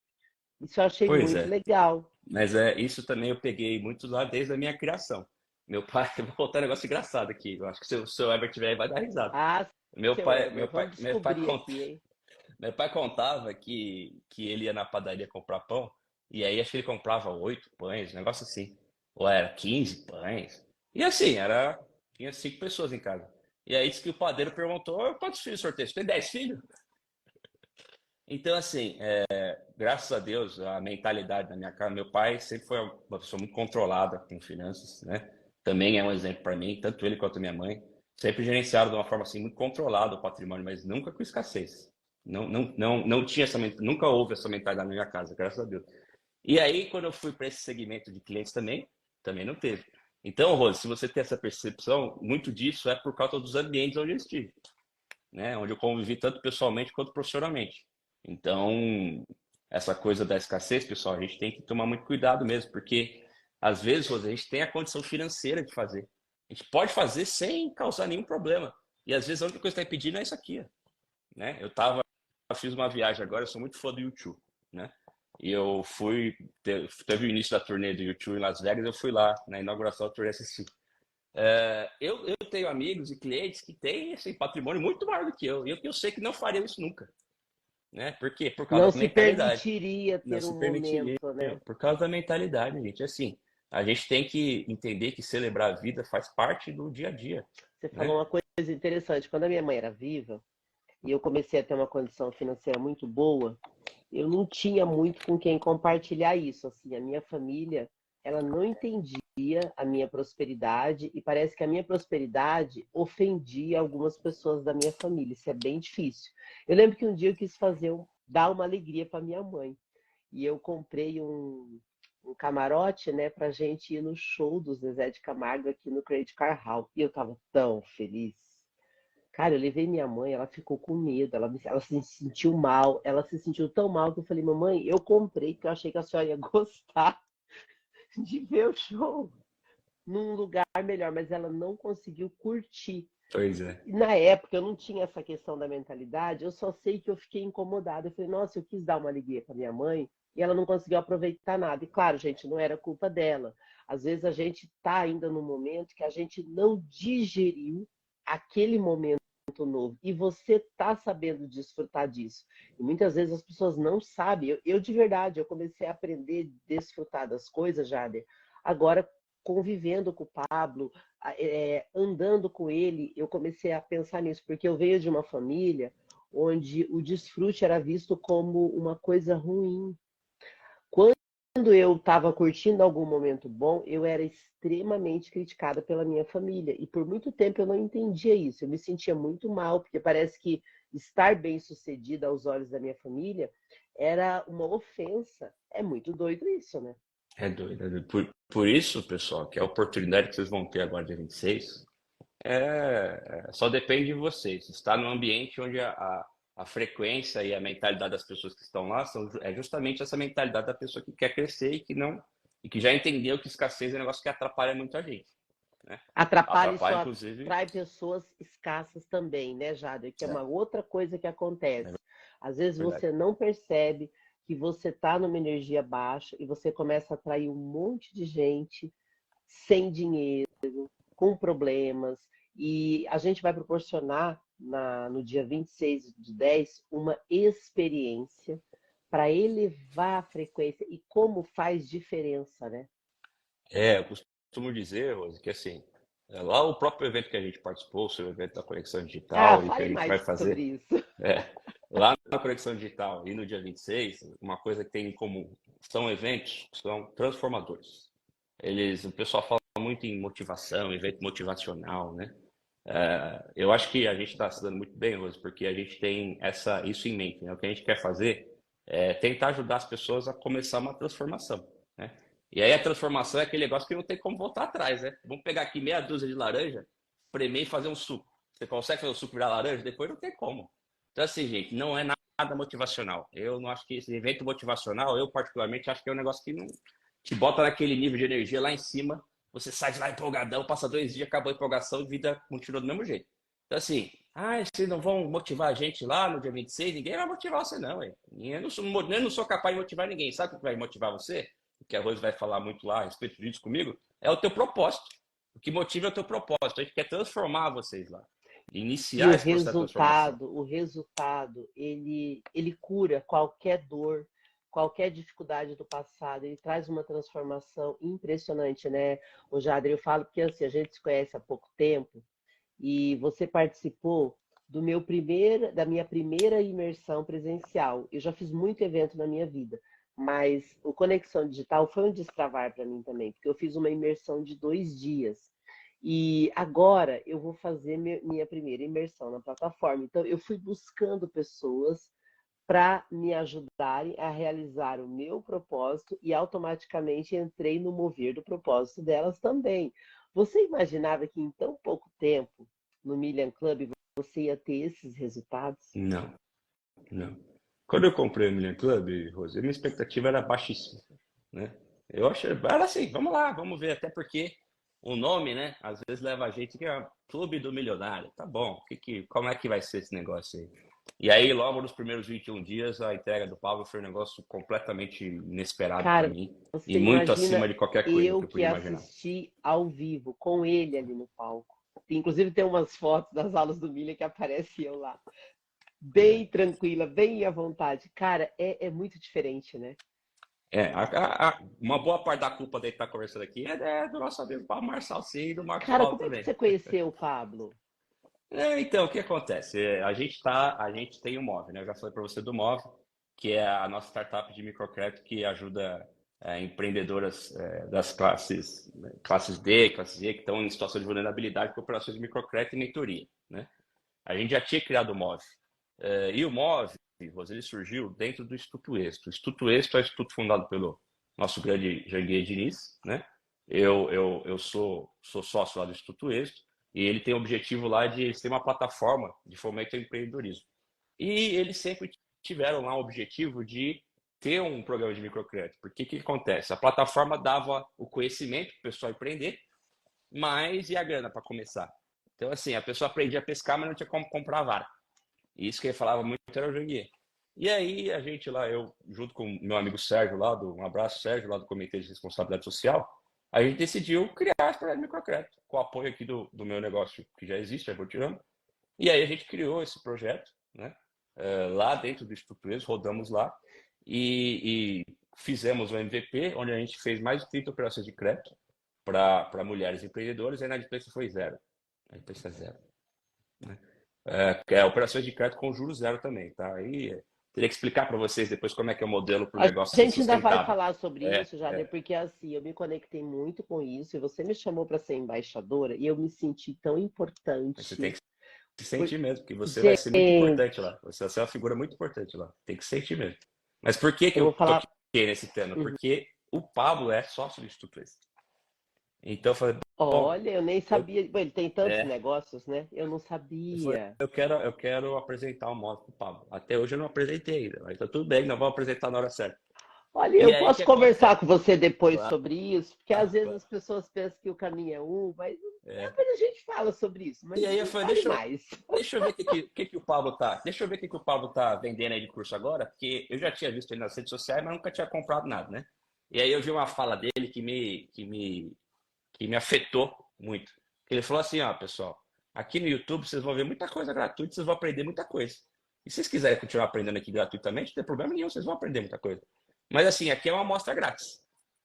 Isso eu achei Pois muito é. legal. Mas isso também eu peguei muito lá desde a minha criação. Meu pai, eu vou contar um negócio engraçado aqui. Eu acho que se o seu Herbert tiver aí, vai dar risada. Ah, Meu seu pai, Heber, meu pai, vamos meu pai, descobrir aqui, hein? meu pai contava que ele ia na padaria comprar pão, e aí acho que ele comprava 8 pães, um negócio assim. Ou era 15 pães. E assim, tinha 5 pessoas em casa. E aí disse que o padeiro perguntou: quantos filhos o senhor tem? Você tem 10 filhos? Então, assim, graças a Deus, a mentalidade da minha casa, meu pai sempre foi uma pessoa muito controlada com finanças, né? Também é um exemplo para mim, tanto ele quanto minha mãe, sempre gerenciaram de uma forma assim muito controlada o patrimônio, mas nunca com escassez. Não tinha nunca houve essa mentalidade na minha casa, graças a Deus. E aí, quando eu fui para esse segmento de clientes também não teve. Então, Rose, se você tem essa percepção, muito disso é por causa dos ambientes onde eu estive, né? Onde eu convivi tanto pessoalmente quanto profissionalmente. Então, essa coisa da escassez, pessoal, a gente tem que tomar muito cuidado mesmo, porque às vezes, Rose, a gente tem a condição financeira de fazer. A gente pode fazer sem causar nenhum problema. E às vezes a única coisa que está impedindo é isso aqui, né? Eu fiz uma viagem agora, eu sou muito fã do YouTube, né? E eu teve o início da turnê do YouTube em Las Vegas, eu fui lá na inauguração da turnê assistir. Eu tenho amigos e clientes que têm esse patrimônio muito maior do que eu, e eu sei que não fariam isso nunca, né? Por quê? Por causa Não da se mentalidade. permitiria Não ter se um permitiria, momento, né? por causa da mentalidade, gente. Assim, a gente tem que entender que celebrar a vida faz parte do dia a dia, Você falou né? uma coisa interessante. Quando a minha mãe era viva e eu comecei a ter uma condição financeira muito boa, eu não tinha muito com quem compartilhar isso. Assim, a minha família, ela não entendia a minha prosperidade e parece que a minha prosperidade ofendia algumas pessoas da minha família. Isso é bem difícil. Eu lembro que um dia eu quis dar uma alegria para minha mãe e eu comprei um camarote, né, pra gente ir no show do Zezé de Camargo aqui no Credit Car Hall. E eu tava tão feliz. Cara, eu levei minha mãe, ela ficou com medo, ela se sentiu mal, ela se sentiu tão mal que eu falei, mamãe, eu comprei porque eu achei que a senhora ia gostar de ver o show num lugar melhor, mas ela não conseguiu curtir. Pois é. E na época eu não tinha essa questão da mentalidade, eu só sei que eu fiquei incomodada. Eu falei, nossa, eu quis dar uma alegria para minha mãe e ela não conseguiu aproveitar nada. E claro, gente, não era culpa dela. Às vezes a gente está ainda no momento que a gente não digeriu aquele momento novo e você está sabendo desfrutar disso. E muitas vezes as pessoas não sabem. Eu de verdade, eu comecei a aprender a desfrutar das coisas, Jader, agora convivendo com o Pablo, andando com ele, eu comecei a pensar nisso, porque eu venho de uma família onde o desfrute era visto como uma coisa ruim. eu estava curtindo algum momento bom, eu era extremamente criticada pela minha família. E por muito tempo eu não entendia isso. Eu me sentia muito mal, porque parece que estar bem-sucedida aos olhos da minha família era uma ofensa. É muito doido isso, né? É doido, é doido. Por isso, pessoal, que a oportunidade que vocês vão ter agora dia 26 só depende de vocês. Está no ambiente onde a frequência e a mentalidade das pessoas que estão lá é justamente essa mentalidade da pessoa que quer crescer e que não e que já entendeu que escassez é um negócio que atrapalha muita gente, né? Atrapalha e Atrapalha, só inclusive. atrai pessoas escassas também, né, Jader? Que é É, uma outra coisa que é acontece. Às vezes verdade. você não percebe que você está numa energia baixa e você começa a atrair um monte de gente sem dinheiro, com problemas, e a gente vai proporcionar no dia 26/10 uma experiência para elevar a frequência e como faz diferença, né? Eu costumo dizer, Rose, que assim, lá o próprio evento que a gente participou, o seu evento da Conexão Ah, Digital e que a fale gente mais vai fazer, sobre isso. é, lá na Conexão Digital e no dia 26, uma coisa que tem em comum, são eventos que são transformadores. O pessoal fala muito em motivação, evento motivacional, né? Eu acho que a gente está se dando muito bem, Rose, porque a gente tem isso em mente, né? O que a gente quer fazer é tentar ajudar as pessoas a começar uma transformação, né? E aí a transformação é aquele negócio que não tem como voltar atrás, né? Vamos pegar aqui meia dúzia de laranja, premer e fazer um suco. Você consegue fazer o suco virar laranja? Depois não tem como. Então, assim, gente, não é nada motivacional. Eu não acho que esse evento motivacional, eu particularmente acho que é um negócio que não te bota naquele nível de energia lá em cima, você sai de lá empolgadão, passa 2 dias, acabou a empolgação e vida continua do mesmo jeito. Então, assim, vocês não vão motivar a gente lá no dia 26? Ninguém vai motivar você, não, hein? Eu não sou capaz de motivar ninguém. Sabe o que vai motivar você? O que a Rose vai falar muito lá a respeito disso comigo? É o teu propósito. O que motiva é o teu propósito. A gente quer transformar vocês lá. E Iniciar esse processo de transformação. o resultado, ele cura qualquer dor, qualquer dificuldade do passado, ele traz uma transformação impressionante, né? O Jader, eu falo porque assim, a gente se conhece há pouco tempo e você participou da minha primeira imersão presencial. Eu já fiz muito evento na minha vida, mas o Conexão Digital foi um destravar para mim também, porque eu fiz uma imersão de 2 dias. E agora eu vou fazer minha primeira imersão na plataforma. Então, eu fui buscando pessoas para me ajudarem a realizar o meu propósito e automaticamente entrei no mover do propósito delas também. Você imaginava que em tão pouco tempo, no Million Club, você ia ter esses resultados? Não, não. Quando eu comprei o Million Club, Rose, a minha expectativa era baixíssima, né? Eu achei, era assim, vamos lá, vamos ver, até porque o nome, né, às vezes leva a gente que é Clube do Milionário. Tá bom, como é que vai ser esse negócio aí? E aí, logo nos primeiros 21 dias, a entrega do Pablo foi um negócio completamente inesperado para Cara, mim e você muito acima imagina de qualquer coisa eu que eu que podia imaginar. assisti ao vivo com ele ali no palco. Inclusive tem umas fotos das aulas do Milha que aparece eu lá. É, Bem tranquila, bem à vontade. Cara, é muito diferente, né? uma boa parte da culpa de estar conversando aqui é do nosso amigo Pablo Marçal, sim, e do Marcos Cara, Paulo como é que também. você conheceu o Pablo? Então, o que acontece? A gente tem o Move, né? Eu já falei para você do Move, que é a nossa startup de microcrédito que ajuda empreendedoras das classes D, classe E, que estão em situação de vulnerabilidade com operações de microcrédito e mentoria, né? A gente já tinha criado o Move. E o Move, Rose, ele surgiu dentro do Instituto Êxito. O Instituto Êxito é um instituto fundado pelo nosso grande Janguier Diniz, né? Eu sou sócio lá do Instituto Êxito e ele tem o objetivo lá de ser uma plataforma de fomento ao empreendedorismo. E eles sempre tiveram lá o objetivo de ter um programa de microcrédito. Porque o que acontece? A plataforma dava o conhecimento para o pessoal empreender, mas e a grana para começar? Então, assim, a pessoa aprendia a pescar, mas não tinha como comprar a vara. E isso que ele falava muito era o Janguier. E aí a gente lá, eu junto com meu amigo Sérgio lá, um abraço Sérgio lá do Comitê de Responsabilidade Social, a gente decidiu criar esse projeto de microcrédito, com o apoio aqui do meu negócio que já existe, a Votirama. E aí a gente criou esse projeto, né? Lá dentro do Instituto Ex, rodamos lá e fizemos o MVP, onde a gente fez mais de 30 operações de crédito para mulheres empreendedoras, e a inadimplência foi zero. A inadimplência é zero, né? Operações de crédito com juros zero também, tá? Aí Teria que explicar para vocês depois como é que é o modelo para o A negócio ser gente ainda vai sustentável. falar sobre É, isso, Jader, é. porque assim, eu me conectei muito com isso e você me chamou para ser embaixadora e eu me senti tão Mas você tem importante. que se Por- sentir mesmo, que você vai ser muito Gente, importante lá. Você vai ser uma figura muito importante lá. Tem que sentir mesmo. Mas por que que eu eu vou falar. toquei nesse tema? Uhum. Porque o Pablo é sócio do Instituto Êxito. Então eu falei, bom, Olha, eu nem eu, sabia. Bom, ele tem tantos é, negócios, né? Eu não eu falei, sabia. eu quero apresentar o moto pro Pablo. Até hoje eu não apresentei ainda, mas tá tudo bem, nós vamos apresentar na hora certa. Olha, E eu aí o posso que conversar acontece? com você depois Claro, sobre isso, porque às vezes claro. as pessoas pensam que o caminho é um, mas É. depois a gente fala sobre isso, E mas aí eu não falei, fale mais. deixa eu ver o que o Pablo tá. Deixa eu ver o que o Pablo tá vendendo aí de curso agora, porque eu já tinha visto ele nas redes sociais, mas nunca tinha comprado nada, né? E aí eu vi uma fala dele que me afetou muito. Ele falou assim, ó, pessoal, aqui no YouTube vocês vão ver muita coisa gratuita, vocês vão aprender muita coisa. E se vocês quiserem continuar aprendendo aqui gratuitamente, não tem problema nenhum, vocês vão aprender muita coisa. Mas assim, aqui é uma amostra grátis.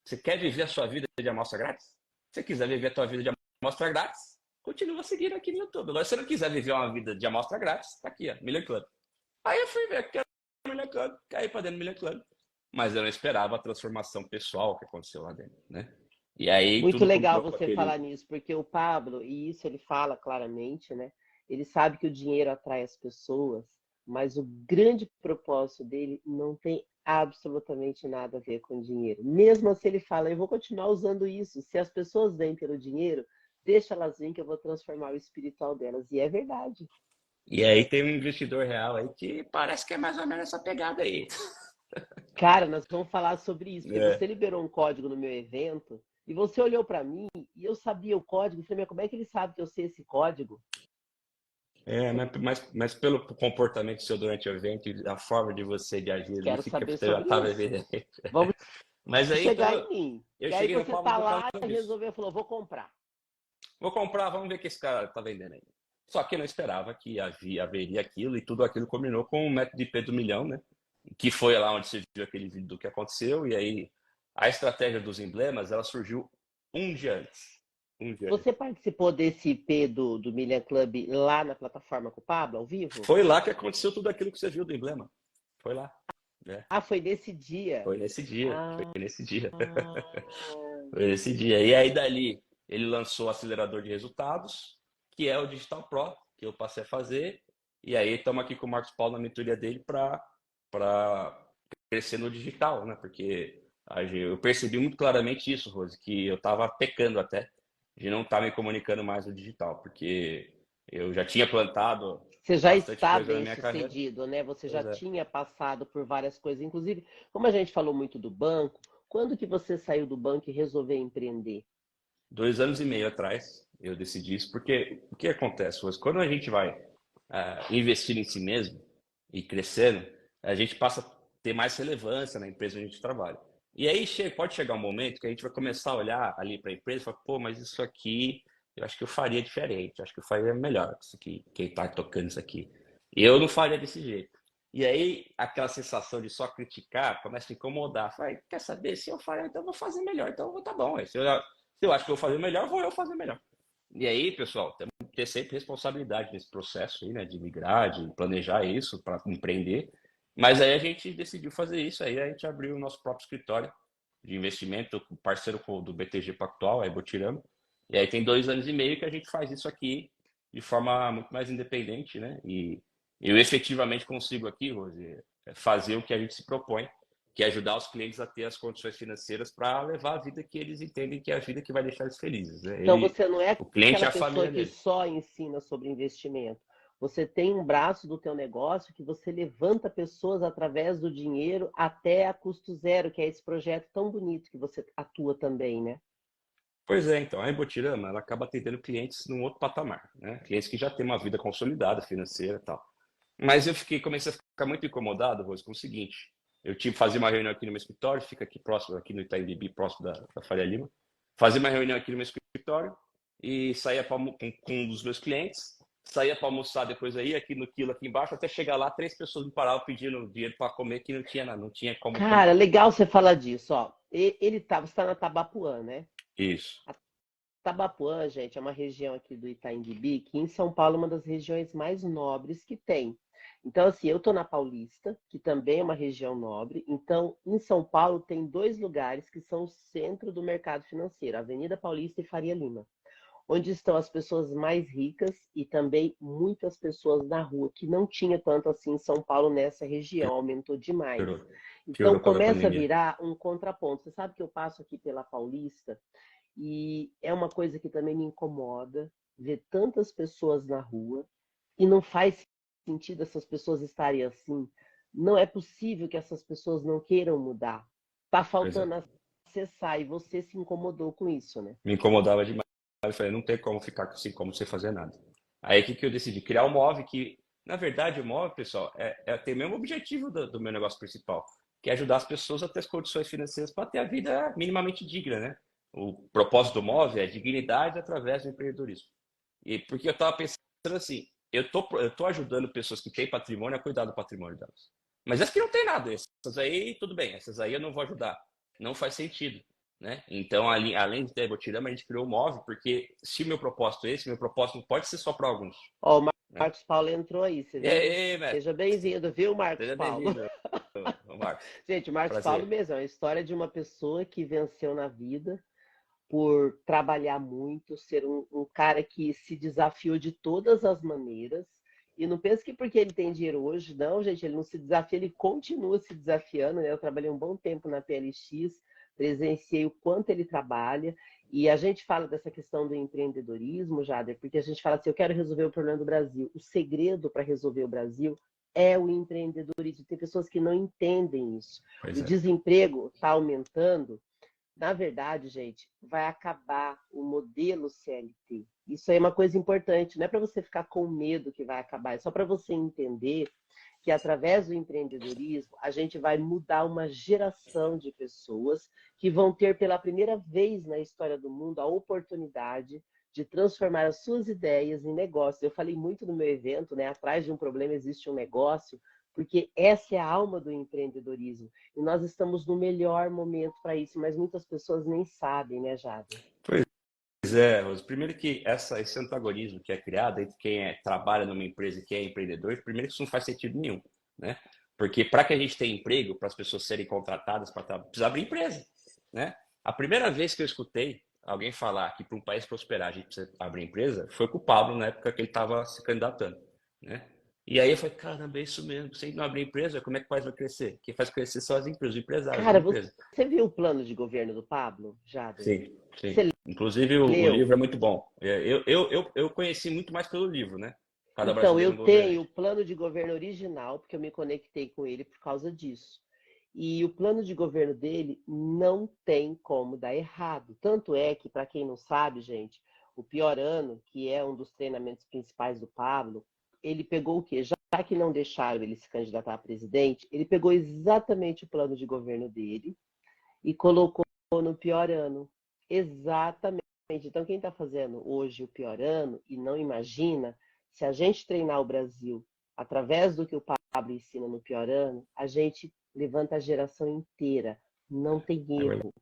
Você quer viver a sua vida de amostra grátis? Se você quiser viver a sua vida de amostra grátis, continua seguindo aqui no YouTube. Agora, se você não quiser viver uma vida de amostra grátis, tá aqui, ó, Million Club. Aí eu fui ver que era o Million Club, caí pra dentro do Million Club. Mas eu não esperava a transformação pessoal que aconteceu lá dentro, né? E aí Muito tudo legal começou com você falar aquele. nisso, porque o Pablo, e isso ele fala claramente, né? Ele sabe que o dinheiro atrai as pessoas, mas o grande propósito dele não tem absolutamente nada a ver com dinheiro. Mesmo assim, ele fala: eu vou continuar usando isso. Se as pessoas vêm pelo dinheiro, deixa elas virem que eu vou transformar o espiritual delas. E é verdade. E aí tem um investidor real aí que parece que é mais ou menos essa pegada aí. Cara, nós vamos falar sobre isso, porque É, você liberou um código no meu evento e você olhou para mim e eu sabia o código. Eu falei: mas como é que ele sabe que eu sei esse código? mas pelo comportamento seu durante o evento e a forma de você de agir ali, Quero fica, saber já sobre estava isso. evidente. Vamos Mas aí então chegar em mim. eu E aí cheguei no você Pablo tá por causa lá e disso. resolveu, falou: vou comprar. Vou comprar, vamos ver o que esse cara tá vendendo aí. Só que eu não esperava que haveria aquilo e tudo aquilo combinou com o método de Pedro Milhão, né? Que foi lá onde você viu aquele vídeo do que aconteceu. E aí a estratégia dos emblemas, ela surgiu um dia antes. Um dia Você antes. participou desse IP do Million Club lá na plataforma com o Pablo, ao vivo? Foi lá que aconteceu tudo aquilo que você viu do emblema. Foi lá. Né? Ah, foi nesse dia. Foi nesse dia. Foi Ah, nesse dia. Foi nesse dia. E aí dali ele lançou o acelerador de resultados, que é o Digital Pro, que eu passei a fazer. E aí estamos aqui com o Marcos Paulo na mentoria dele para crescer no digital, né? Porque eu percebi muito claramente isso, Rose, que eu estava pecando até de não estar me comunicando mais no digital, porque eu já tinha plantado você já bastante está coisa na bem minha carreira. sucedido, né? Você já Pois é. tinha passado por várias coisas. Inclusive, como a gente falou muito do banco, quando que você saiu do banco e resolveu empreender? 2 anos e meio atrás eu decidi isso, porque o que acontece, Rose? Quando a gente vai investir em si mesmo e crescendo, a gente passa a ter mais relevância na empresa onde a gente trabalha. E aí pode chegar um momento que a gente vai começar a olhar ali para a empresa e falar, pô, mas isso aqui eu acho que eu faria diferente, eu acho que eu faria melhor isso aqui, quem está tocando isso aqui. E eu não faria desse jeito. E aí aquela sensação de só criticar começa a incomodar. Fala, quer saber? Se eu faria, então eu vou fazer melhor, então eu vou tá bom. Se eu acho que eu vou fazer melhor, vou eu fazer melhor. E aí, pessoal, temos que ter sempre responsabilidade nesse processo aí, né, de migrar, de planejar isso para empreender. Mas aí a gente decidiu fazer isso, aí a gente abriu o nosso próprio escritório de investimento, parceiro do BTG Pactual, aí Botirama. E aí tem 2 anos e meio que a gente faz isso aqui de forma muito mais independente, né? E eu efetivamente consigo aqui, Rose, fazer o que a gente se propõe, que é ajudar os clientes a ter as condições financeiras para levar a vida que eles entendem que é a vida que vai deixar eles felizes, né? Então você não é O cliente aquela é a pessoa família que dele. só ensina sobre investimento. Você tem um braço do teu negócio que você levanta pessoas através do dinheiro até a custo zero, que é esse projeto tão bonito que você atua também, né? Pois é, então, a Embotirama, ela acaba atendendo clientes num outro patamar, né? Clientes que já têm uma vida consolidada financeira e tal. Mas comecei a ficar muito incomodado, Rose, com o seguinte, eu tive fazer uma reunião aqui no meu escritório, fica aqui próximo, aqui no Itaim Bibi, próximo da Faria Lima, fazia uma reunião aqui no meu escritório e saía com um dos meus clientes, saía para almoçar depois aí, aqui no quilo aqui embaixo, até chegar lá, 3 pessoas me paravam pedindo dinheiro para comer, que não tinha nada, não tinha como Cara, comer. legal você falar disso, ó. Você está na Tabapuã, né? Isso. A Tabapuã, gente, é uma região aqui do Itaim Bibi, que em São Paulo é uma das regiões mais nobres que tem. Então, assim, eu estou na Paulista, que também é uma região nobre. Então, em São Paulo, tem dois lugares que são o centro do mercado financeiro, Avenida Paulista e Faria Lima, onde estão as pessoas mais ricas e também muitas pessoas na rua, que não tinha tanto assim em São Paulo nessa região, aumentou demais. Piorou, Então piorou por causa da começa a pandemia. virar um contraponto. Você sabe que eu passo aqui pela Paulista e é uma coisa que também me incomoda ver tantas pessoas na rua e não faz sentido essas pessoas estarem assim. Não é possível que essas pessoas não queiram mudar. Tá Pois é. faltando acessar e você se incomodou com isso, né? Me incomodava demais. Eu falei, não tem como ficar assim, como sem fazer nada. Aí o que eu decidi? Criar um MOV que, na verdade, o MOV, pessoal, tem o mesmo objetivo do meu negócio principal, que é ajudar as pessoas a ter as condições financeiras para ter a vida minimamente digna, né? O propósito do MOV é dignidade através do empreendedorismo. E porque eu estava pensando assim, eu tô ajudando pessoas que têm patrimônio a cuidar do patrimônio delas. Mas as que não têm nada, essas aí, tudo bem, essas aí eu não vou ajudar. Não faz sentido, né? Então, além de ter Botirama, a gente criou o Move, porque se o meu propósito é esse, meu propósito não pode ser só para alguns, Ó, o né? Marcos Paulo entrou aí, você E viu? aí, Seja mestre? bem-vindo, viu, Marcos Seja Paulo? bem-vindo, Marcos. Gente, o Marcos Paulo Prazer. mesmo, é uma história de uma pessoa que venceu na vida por trabalhar muito, ser um cara que se desafiou de todas as maneiras. E não pensa que porque ele tem dinheiro hoje, não, gente, ele não se desafia, ele continua se desafiando, né? Eu trabalhei um bom tempo na PLX, presenciei o quanto ele trabalha. E a gente fala dessa questão do empreendedorismo, Jader, porque a gente fala assim, eu quero resolver o problema do Brasil. O segredo para resolver o Brasil é o empreendedorismo. Tem pessoas que não entendem isso. Pois O é. desemprego está aumentando. Na verdade, gente, vai acabar o modelo CLT. Isso aí é uma coisa importante, não é para você ficar com medo que vai acabar, é só para você entender que através do empreendedorismo a gente vai mudar uma geração de pessoas que vão ter pela primeira vez na história do mundo a oportunidade de transformar as suas ideias em negócios. Eu falei muito no meu evento, né? Atrás de um problema existe um negócio, porque essa é a alma do empreendedorismo. E nós estamos no melhor momento para isso, mas muitas pessoas nem sabem, né, Jader? Pois é, Rose. Primeiro que esse antagonismo que é criado entre quem trabalha numa empresa e quem é empreendedor, primeiro que isso não faz sentido nenhum, né? Porque para que a gente tenha emprego, para as pessoas serem contratadas, precisa abrir empresa, né? A primeira vez que eu escutei alguém falar que para um país prosperar a gente precisa abrir empresa foi com o Pablo, na época que ele estava se candidatando, né? E aí eu falei, caramba, é isso mesmo. Se não abrir empresa, como é que o país vai crescer? Quem faz crescer são as empresas, os empresários das Cara, empresas. você viu o plano de governo do Pablo, Jader? Sim, sim. Você Inclusive, o leu? livro é muito bom. Eu conheci muito mais pelo livro, né? Cada Então, brasileiro eu um tenho o governante. plano de governo original, porque eu me conectei com ele por causa disso. E o plano de governo dele não tem como dar errado. Tanto é que, para quem não sabe, gente, o Pior Ano, que é um dos treinamentos principais do Pablo, ele pegou o quê? Já que não deixaram ele se candidatar a presidente, ele pegou exatamente o plano de governo dele e colocou no Pior Ano. Exatamente. Então, quem está fazendo hoje o Pior Ano e não imagina, se a gente treinar o Brasil através do que o Pablo ensina no Pior Ano, a gente levanta a geração inteira. Não tem É verdade. erro.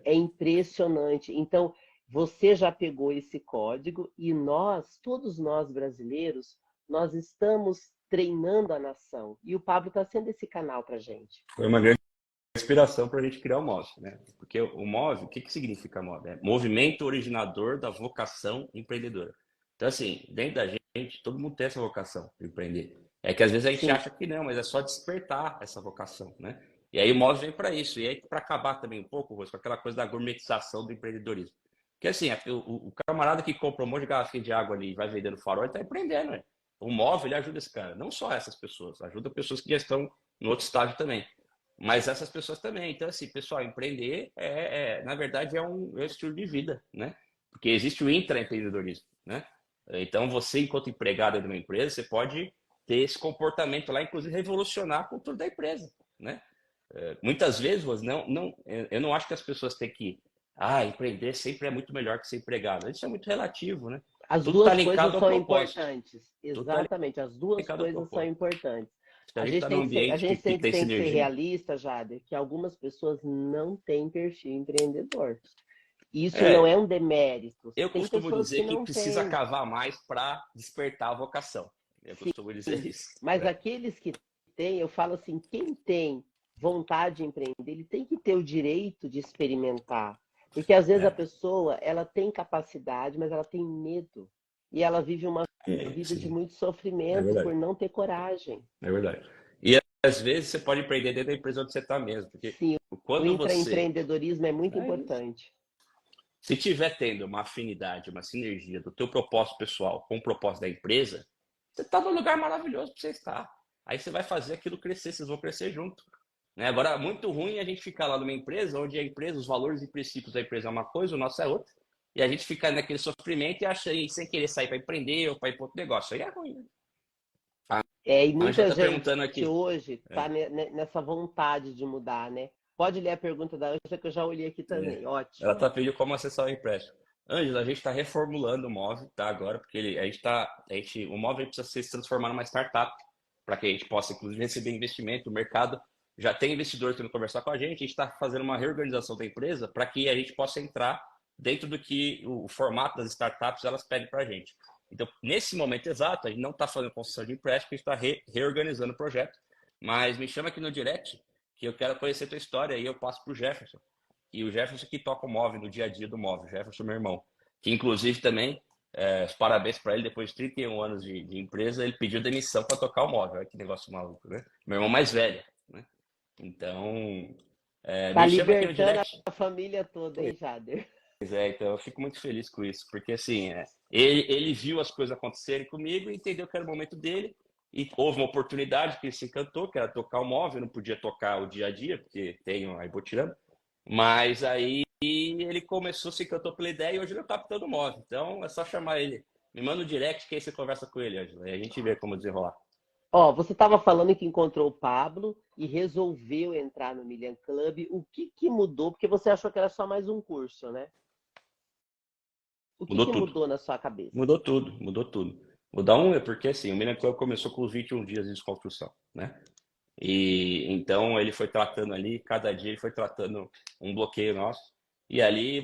É impressionante. Então, você já pegou esse código e nós, todos nós brasileiros, nós estamos treinando a nação. E o Pablo está sendo esse canal para a gente. Foi uma grande inspiração para a gente criar o MOV, né? Porque o MOV, o que significa MOV? É Movimento Originador da Vocação Empreendedora. Então, assim, dentro da gente, todo mundo tem essa vocação de empreender. É que às vezes a gente Sim. acha que não, mas é só despertar essa vocação, né? E aí o MOV vem para isso. E aí, para acabar também um pouco, Rose, com aquela coisa da gourmetização do empreendedorismo. Porque assim, o camarada que compra um monte de garrafinha de água ali e vai vendendo farol, ele está empreendendo, né? O MOV, ele ajuda esse cara. Não só essas pessoas, ajuda pessoas que já estão no outro estágio também. Mas essas pessoas também. Então, assim, pessoal, empreender na verdade, é um estilo de vida, né? Porque existe o intraempreendedorismo, né? Então, você, enquanto empregado de uma empresa, você pode ter esse comportamento lá, inclusive revolucionar a cultura da empresa, né? Muitas vezes, eu não acho que as pessoas têm que, empreender sempre é muito melhor que ser empregado. Isso é muito relativo, né? As Tudo está duas coisas linkado ao são propósito. importantes. Tudo está Exatamente, as duas ligado ao coisas são propósito. importantes. Se a gente está num A ambiente gente que sempre tem tem que ser sinergia, realista, Jader, que algumas pessoas não têm perfil empreendedor. Isso não é, é um demérito. eu Tem costumo pessoas que dizer que não precisa têm. cavar mais para despertar a vocação. Eu Sim, costumo dizer isso. mas aqueles que têm, eu falo assim, quem tem vontade de empreender, ele tem que ter o direito de experimentar. Porque às vezes a É, pessoa, ela tem capacidade, mas ela tem medo. E ela vive uma vida de sim, muito é sofrimento por verdade. não ter coragem. É verdade. E às vezes você pode empreender dentro da empresa onde você está mesmo, porque Sim, o quando você. intraempreendedorismo é muito É isso. importante. Se tiver tendo uma afinidade, uma sinergia do teu propósito pessoal com o propósito da empresa, você está num lugar maravilhoso para você estar. Aí você vai fazer aquilo crescer, vocês vão crescer junto. Né? Agora, muito ruim a gente ficar lá numa empresa onde a empresa, os valores e princípios da empresa é uma coisa, o nosso é outra. E a gente fica naquele sofrimento e acha aí, sem querer sair para empreender ou para ir para outro negócio. Aí é ruim. Né? E A Ângela muita está gente perguntando aqui. hoje É, está nessa vontade de mudar, né? Pode ler a pergunta da Ângela, que eu já olhei aqui é. também. Ela Ótimo. está pedindo como acessar o empréstimo. Ângela, a gente está reformulando o móvel, tá? Agora, porque o móvel precisa se transformar numa startup para que a gente possa, inclusive, receber investimento. O mercado já tem investidores querendo conversar com a gente está fazendo uma reorganização da empresa para que a gente possa entrar dentro do que o formato das startups elas pedem para a gente. Então, nesse momento exato, a gente não está fazendo concessão de empréstimo, a gente está reorganizando o projeto, mas me chama aqui no direct que eu quero conhecer a tua história e eu passo para o Jefferson. E o Jefferson que toca o móvel no dia a dia do móvel, Jefferson, meu irmão, que inclusive também, parabéns para ele, depois de 31 anos de empresa, ele pediu demissão para tocar o móvel. Olha que negócio maluco, né? Meu irmão mais velho, né? Então, Tá me chama aqui no libertando direct. a família toda, hein, Jader? Pois é, então eu fico muito feliz com isso, porque assim, ele viu as coisas acontecerem comigo e entendeu que era o momento dele. E houve uma oportunidade que ele se encantou, que era tocar o móvel, não podia tocar o dia a dia, porque tem a Ibotirama. Mas aí ele começou, se encantou pela ideia e hoje ele é o capitão do móvel. Então é só chamar ele. Me manda um direct que aí você conversa com ele, Ângela. E a gente vê como desenrolar. Ó, você estava falando que encontrou o Pablo e resolveu entrar no Million Club. O que que mudou? Porque você achou que era só mais um curso, né? O que Mudou que tudo. mudou na sua cabeça? Mudou tudo, mudou tudo. Mudar um é porque assim, o Milan Club começou com os 21 dias de desconstrução, né? E então ele foi tratando ali, cada dia ele foi tratando um bloqueio nosso. E ali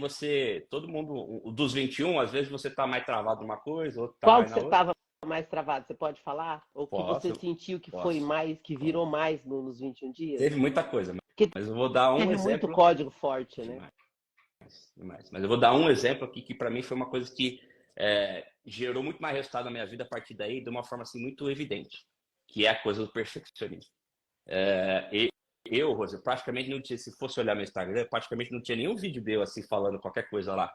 todo mundo, dos 21, às vezes você tá mais travado numa coisa, outro tá Qual mais que na você outra. estava mais travado? Você pode falar? Ou que você Posso, sentiu que foi posso. mais, que virou mais nos 21 dias? Teve muita coisa, Porque mas eu vou dar um teve muito exemplo código forte, né? demais, demais. Mas eu vou dar um exemplo aqui que para mim foi uma coisa que gerou muito mais resultado na minha vida a partir daí, de uma forma assim muito evidente, que é a coisa do perfeccionismo. Eu, Rosa, praticamente não tinha, se fosse olhar meu Instagram, praticamente não tinha nenhum vídeo meu assim falando qualquer coisa lá.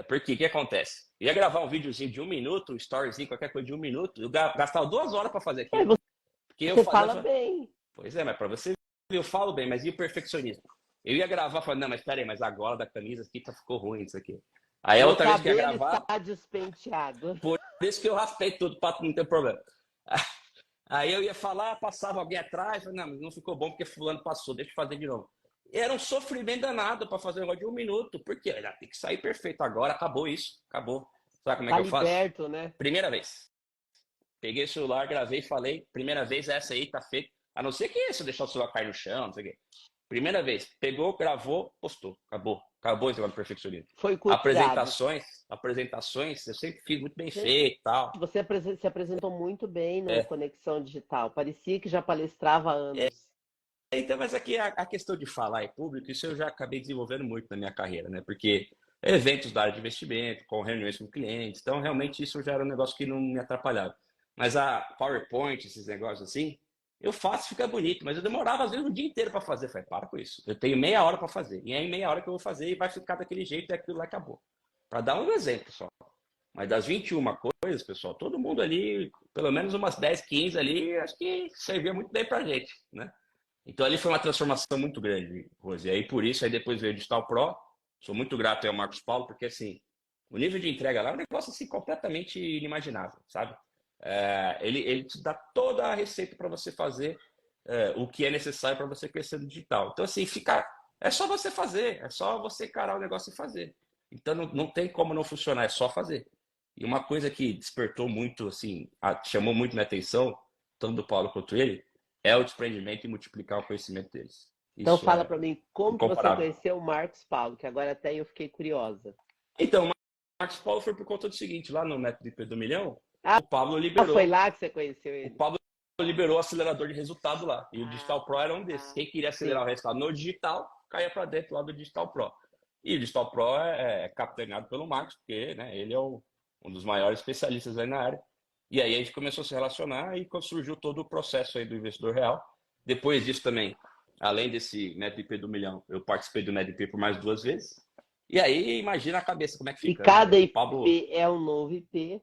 Porque o que acontece? Eu ia gravar um videozinho de 1 minuto, um storyzinho, qualquer coisa de 1 minuto, eu gastava 2 horas para fazer Mas aquilo. Porque eu você fazia. fala bem. Pois é, mas para você ver, eu falo bem, mas e o perfeccionismo? Eu ia gravar falando, não, mas peraí, mas a gola da camisa aqui ficou ruim isso aqui. Aí a Meu outra vez que eu ia cabelo gravar, está despenteado. por isso que eu raspei tudo para não ter problema. Aí eu ia falar, passava alguém atrás, não, mas não ficou bom porque fulano passou, deixa eu fazer de novo. Era um sofrimento danado para fazer um negócio de 1 minuto, porque tem que sair perfeito agora, acabou isso, acabou. Sabe como é Tá que eu faço? liberto, né? Primeira vez. Peguei o celular, gravei, falei, primeira vez essa aí, tá feito. A não ser que se eu deixar o celular cair no chão, não sei o quê. Primeira vez, pegou, gravou, postou, acabou. Acabou esse negócio do perfeccionismo. Foi cuidado. Apresentações, eu sempre fiz muito bem feito e tal. Você se apresentou muito bem no É, Conexão Digital. Parecia que já palestrava há anos. Então, mas aqui a questão de falar em público, isso eu já acabei desenvolvendo muito na minha carreira, né? Porque eventos da área de investimento, com reuniões com clientes, então realmente isso já era um negócio que não me atrapalhava. Mas a PowerPoint, esses negócios assim, eu faço, fica bonito, mas eu demorava às vezes o dia inteiro para fazer. Eu falei, para com isso. Eu tenho meia hora para fazer. E é em meia hora que eu vou fazer e vai ficar daquele jeito e aquilo lá acabou. Para dar um exemplo só. Mas das 21 coisas, pessoal, todo mundo ali, pelo menos umas 10, 15 ali, acho que servia muito bem pra gente, né? Então ali foi uma transformação muito grande, Rose. E aí por isso, aí depois veio o Digital Pro. Sou muito grato ao Marcos Paulo, porque assim, o nível de entrega lá é um negócio assim, completamente inimaginável, sabe? Ele te dá toda a receita para você fazer o que é necessário para você crescer no digital. Então, assim, é só você fazer, é só você encarar o negócio e fazer. Então, não tem como não funcionar, é só fazer. E uma coisa que despertou muito, assim, chamou muito minha atenção, tanto do Paulo quanto ele, é o desprendimento e multiplicar o conhecimento deles. Então Isso fala é para mim como que você incomparável. conheceu o Marcos Paulo, que agora até eu fiquei curiosa. Então, o Marcos Paulo foi por conta do seguinte, lá no método IP do Milhão, Ah, o Pablo foi liberou, lá que você conheceu o ele? Pablo liberou o acelerador de resultado lá. E o Digital Pro era um desses. Ah, Quem queria acelerar sim. o resultado no digital, caía para dentro lá do Digital Pro. E o Digital Pro é capitaneado pelo Marcos, porque né, ele é um dos maiores especialistas aí na área. E aí a gente começou a se relacionar e surgiu todo o processo aí do investidor real. Depois disso também, além desse NetIP do milhão, eu participei do NetIP por mais 2 vezes. E aí imagina a cabeça como é que E fica, né? cada O Pablo IP é um novo IP.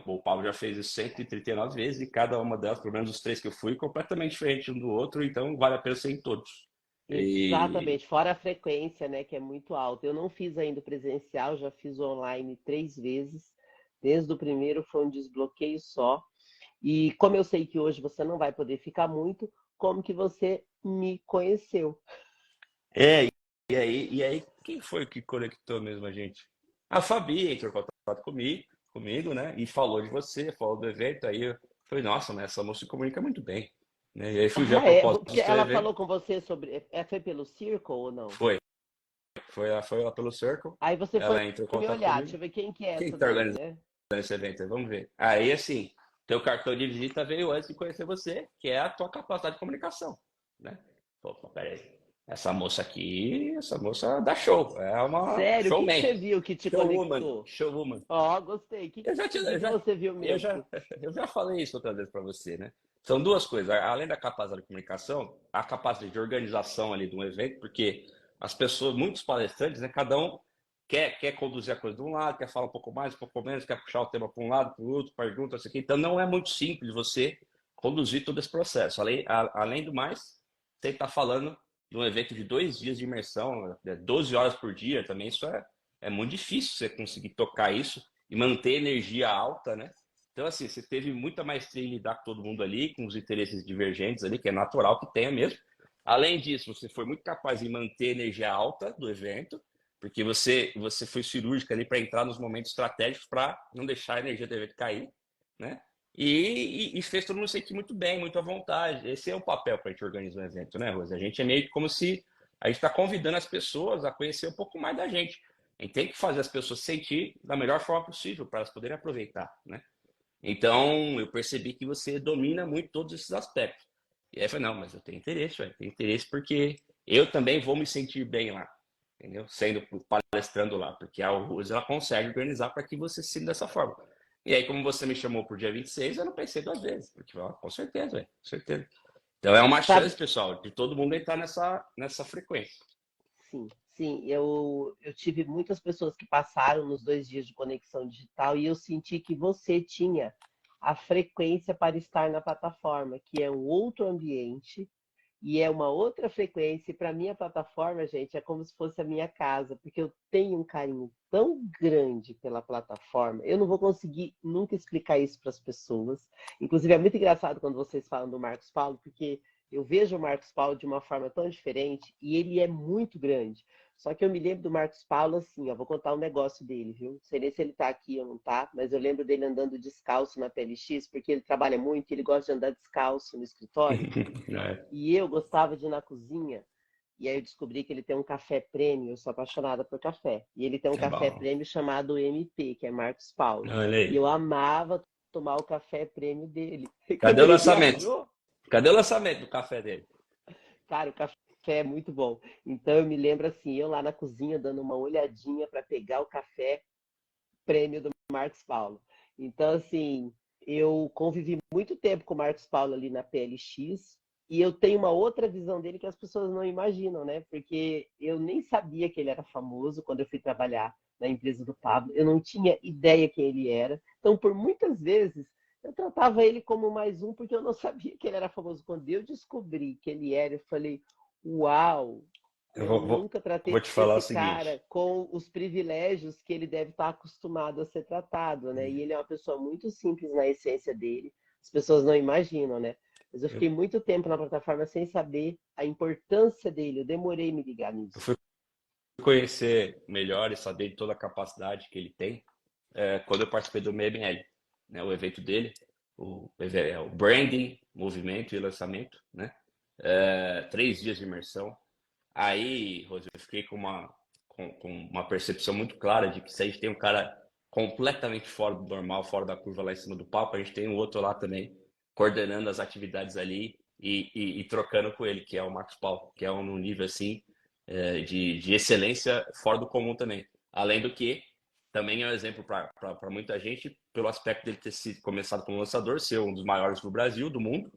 o Pablo já fez isso 139 vezes e cada uma delas, pelo menos os 3 que eu fui, completamente diferente um do outro, então vale a pena ser em todos. E Exatamente, fora a frequência, né, que é muito alta. Eu não fiz ainda o presencial, já fiz online 3 vezes. Desde o primeiro foi um desbloqueio só. E como eu sei que hoje você não vai poder ficar muito, como que você me conheceu? é, e aí, quem foi que conectou mesmo a gente? A Fabi entrou em contato comigo, né? E falou de você, falou do evento. Aí eu falei, nossa, mas essa moça se comunica muito bem, né? E aí fui ver a Ah, é? proposta do Porque seu ela evento. falou com você sobre. Foi pelo Circle ou não? Foi, foi lá pelo Circle. Aí você foi Ela entrou em me contato olhar, comigo. deixa eu ver quem que é Quem essa está daí, organizando né? esse evento? Vamos ver. Aí, assim, teu cartão de visita veio antes de conhecer você, que é a tua capacidade de comunicação, né? Pô, peraí. Essa moça dá show. É uma Sério, o que que showman. você viu que te Showwoman. conectou? Showwoman. Ó, gostei. Eu já, te, O que eu que já, você viu eu meu? já, eu já falei isso outra vez para você, né? São duas coisas. Além da capacidade de comunicação, a capacidade de organização ali de um evento, porque as pessoas, muitos palestrantes, né? Cada um quer conduzir a coisa de um lado, quer falar um pouco mais, um pouco menos, quer puxar o tema para um lado, para o outro, pergunta, isso aqui. Então não é muito simples você conduzir todo esse processo. Além do mais, você está falando de um evento de 2 dias de imersão, 12 horas por dia, também isso é muito difícil você conseguir tocar isso e manter energia alta, né? Então, assim, você teve muita maestria em lidar com todo mundo ali, com os interesses divergentes ali, que é natural que tenha mesmo. Além disso, você foi muito capaz de manter a energia alta do evento, porque você foi cirúrgica ali para entrar nos momentos estratégicos para não deixar a energia do evento cair, né? E fez todo mundo se sentir muito bem, muito à vontade. Esse é o papel para a gente organizar um evento, né, Rose? A gente é meio que como se a gente está convidando as pessoas a conhecer um pouco mais da gente. A gente tem que fazer as pessoas sentir da melhor forma possível para elas poderem aproveitar, né? Então, eu percebi que você domina muito todos esses aspectos. E aí eu falei, não, mas eu tenho interesse, velho. Tenho interesse porque eu também vou me sentir bem lá, entendeu? Sendo palestrando lá, porque a Rose, ela consegue organizar para que você se sinta dessa forma. E aí, como você me chamou pro dia 26, eu não pensei 2 vezes, porque, ó, com certeza, velho, com certeza. Então, é uma Sabe? chance, pessoal, de todo mundo entrar nessa frequência. Sim, sim. Eu tive muitas pessoas que passaram nos 2 dias de conexão digital e eu senti que você tinha a frequência para estar na plataforma, que é um outro ambiente e é uma outra frequência. E para mim, a plataforma, gente, é como se fosse a minha casa, porque eu tenho um carinho tão grande pela plataforma. Eu não vou conseguir nunca explicar isso para as pessoas. Inclusive, é muito engraçado quando vocês falam do Marcos Paulo, porque eu vejo o Marcos Paulo de uma forma tão diferente e ele é muito grande. Só que eu me lembro do Marcos Paulo assim, ó, vou contar um negócio dele, viu? Não sei nem se ele tá aqui ou não tá, mas eu lembro dele andando descalço na PLX, porque ele trabalha muito, ele gosta de andar descalço no escritório. É, E eu gostava de ir na cozinha, e aí eu descobri que ele tem um café prêmio, eu sou apaixonada por café. E ele tem um é café bom. prêmio chamado MP, que é Marcos Paulo. Olha E eu aí. amava tomar o café prêmio dele. E quando Cadê o ele lançamento? viajou, Cadê o lançamento do café dele? cara, o café é muito bom. Então eu me lembro assim, eu lá na cozinha dando uma olhadinha para pegar o café prêmio do Marcos Paulo. Então, assim, eu convivi muito tempo com o Marcos Paulo ali na PLX e eu tenho uma outra visão dele que as pessoas não imaginam, né? Porque eu nem sabia que ele era famoso quando eu fui trabalhar na empresa do Pablo. Eu não tinha ideia quem ele era. Então, por muitas vezes, eu tratava ele como mais um porque eu não sabia que ele era famoso. Quando eu descobri que ele era, eu falei, uau, Eu eu nunca vou tratei te falar o esse seguinte. cara com os privilégios que ele deve estar acostumado a ser tratado, né? E ele é uma pessoa muito simples na essência dele. As pessoas não imaginam, né? Mas eu Eu, fiquei muito tempo na plataforma sem saber a importância dele. Eu demorei a me ligar eu nisso. fui conhecer melhor e saber de toda a capacidade que ele tem quando eu participei do MML, né? O evento dele, o branding, movimento e lançamento, né? 3 dias de imersão. Aí, Rose, eu fiquei com uma percepção muito clara de que se a gente tem um cara completamente fora do normal, fora da curva lá em cima do palco. A gente tem um outro lá também, coordenando as atividades ali e trocando com ele, que é o Marcos Paulo, que é um nível assim de excelência fora do comum também. Além do que, também é um exemplo para muita gente, pelo aspecto dele ter sido começado como lançador, ser um dos maiores do Brasil, do mundo,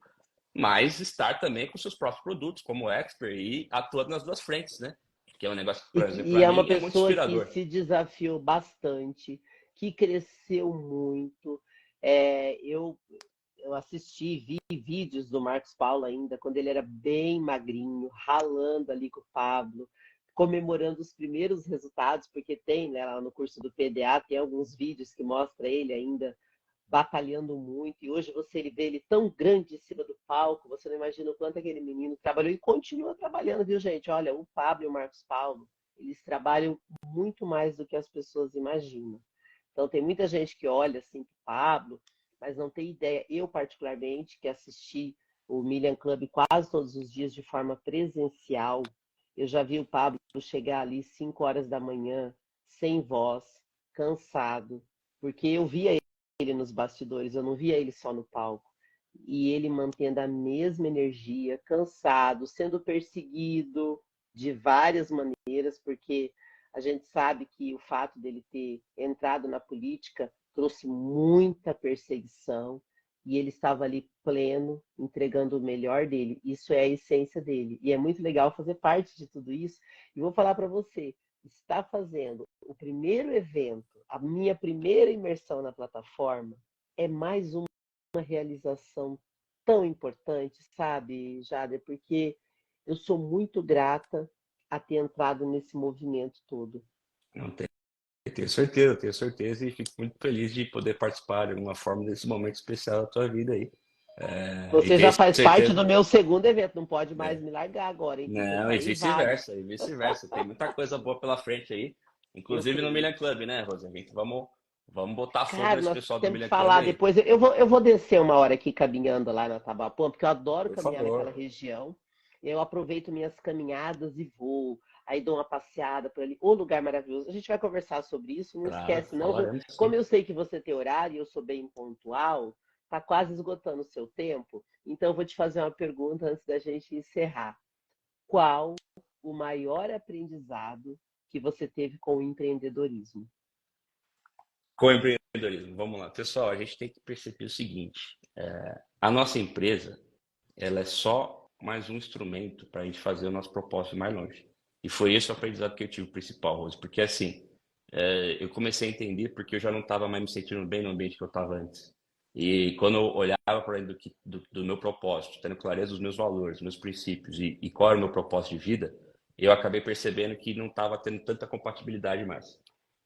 mas estar também com seus próprios produtos, como expert, e atuando nas duas frentes, né? Que é um negócio que, por exemplo, E para é uma mim é muito pessoa que inspirador. se desafiou bastante, que cresceu muito. Eu assisti, vi vídeos do Marcos Paulo ainda, quando ele era bem magrinho, ralando ali com o Pablo, comemorando os primeiros resultados, porque tem, né, lá no curso do PDA, tem alguns vídeos que mostra ele ainda batalhando muito, e hoje você vê ele tão grande em cima do palco, você não imagina o quanto aquele menino trabalhou e continua trabalhando, viu, gente? Olha, o Pablo e o Marcos Paulo, eles trabalham muito mais do que as pessoas imaginam. Então, tem muita gente que olha assim para o Pablo, mas não tem ideia. Eu, particularmente, que assisti o Million Club quase todos os dias de forma presencial, eu já vi o Pablo chegar ali 5 horas da manhã, sem voz, cansado, porque eu via ele nos bastidores, eu não via ele só no palco. E ele mantendo a mesma energia, cansado, sendo perseguido de várias maneiras, porque a gente sabe que o fato dele ter entrado na política trouxe muita perseguição e ele estava ali pleno, entregando o melhor dele. Isso é a essência dele. E é muito legal fazer parte de tudo isso. E vou falar para você, está fazendo o primeiro evento, a minha primeira imersão na plataforma, é mais uma realização tão importante, sabe, Jader? Porque eu sou muito grata a ter entrado nesse movimento todo. Não tenho certeza e fico muito feliz de poder participar de alguma forma desse momento especial da tua vida aí. E Você já tenho faz parte certeza. do meu segundo evento, não pode mais É, me largar agora, hein? Porque não, tá aí vários. e vice-versa. Tem muita coisa boa pela frente aí, Eu inclusive no creio. Million Club, né, Rosa? A gente vamos botar fogo Cara, nesse nós pessoal do temos que Million Club falar aí. depois. Eu vou descer uma hora aqui caminhando lá na Tabapuã, porque eu adoro Por caminhar naquela favor. região. Eu aproveito minhas caminhadas e vou. Aí dou uma passeada por ali. O lugar maravilhoso. A gente vai conversar sobre isso. Não Claro, esquece, não. falaremos Como sim. eu sei que você tem horário e eu sou bem pontual, tá quase esgotando o seu tempo. Então, eu vou te fazer uma pergunta antes da gente encerrar. Qual o maior aprendizado que você teve com o empreendedorismo? Com o empreendedorismo, vamos lá. Pessoal, a gente tem que perceber o seguinte: a nossa empresa, ela é só mais um instrumento para a gente fazer o nosso propósito mais longe. E foi esse o aprendizado que eu tive, o principal, Rose, porque assim, eu comecei a entender porque eu já não estava mais me sentindo bem no ambiente que eu estava antes. E quando eu olhava para dentro do meu propósito, tendo clareza dos meus valores, meus princípios e qual era o meu propósito de vida, eu acabei percebendo que não estava tendo tanta compatibilidade mais.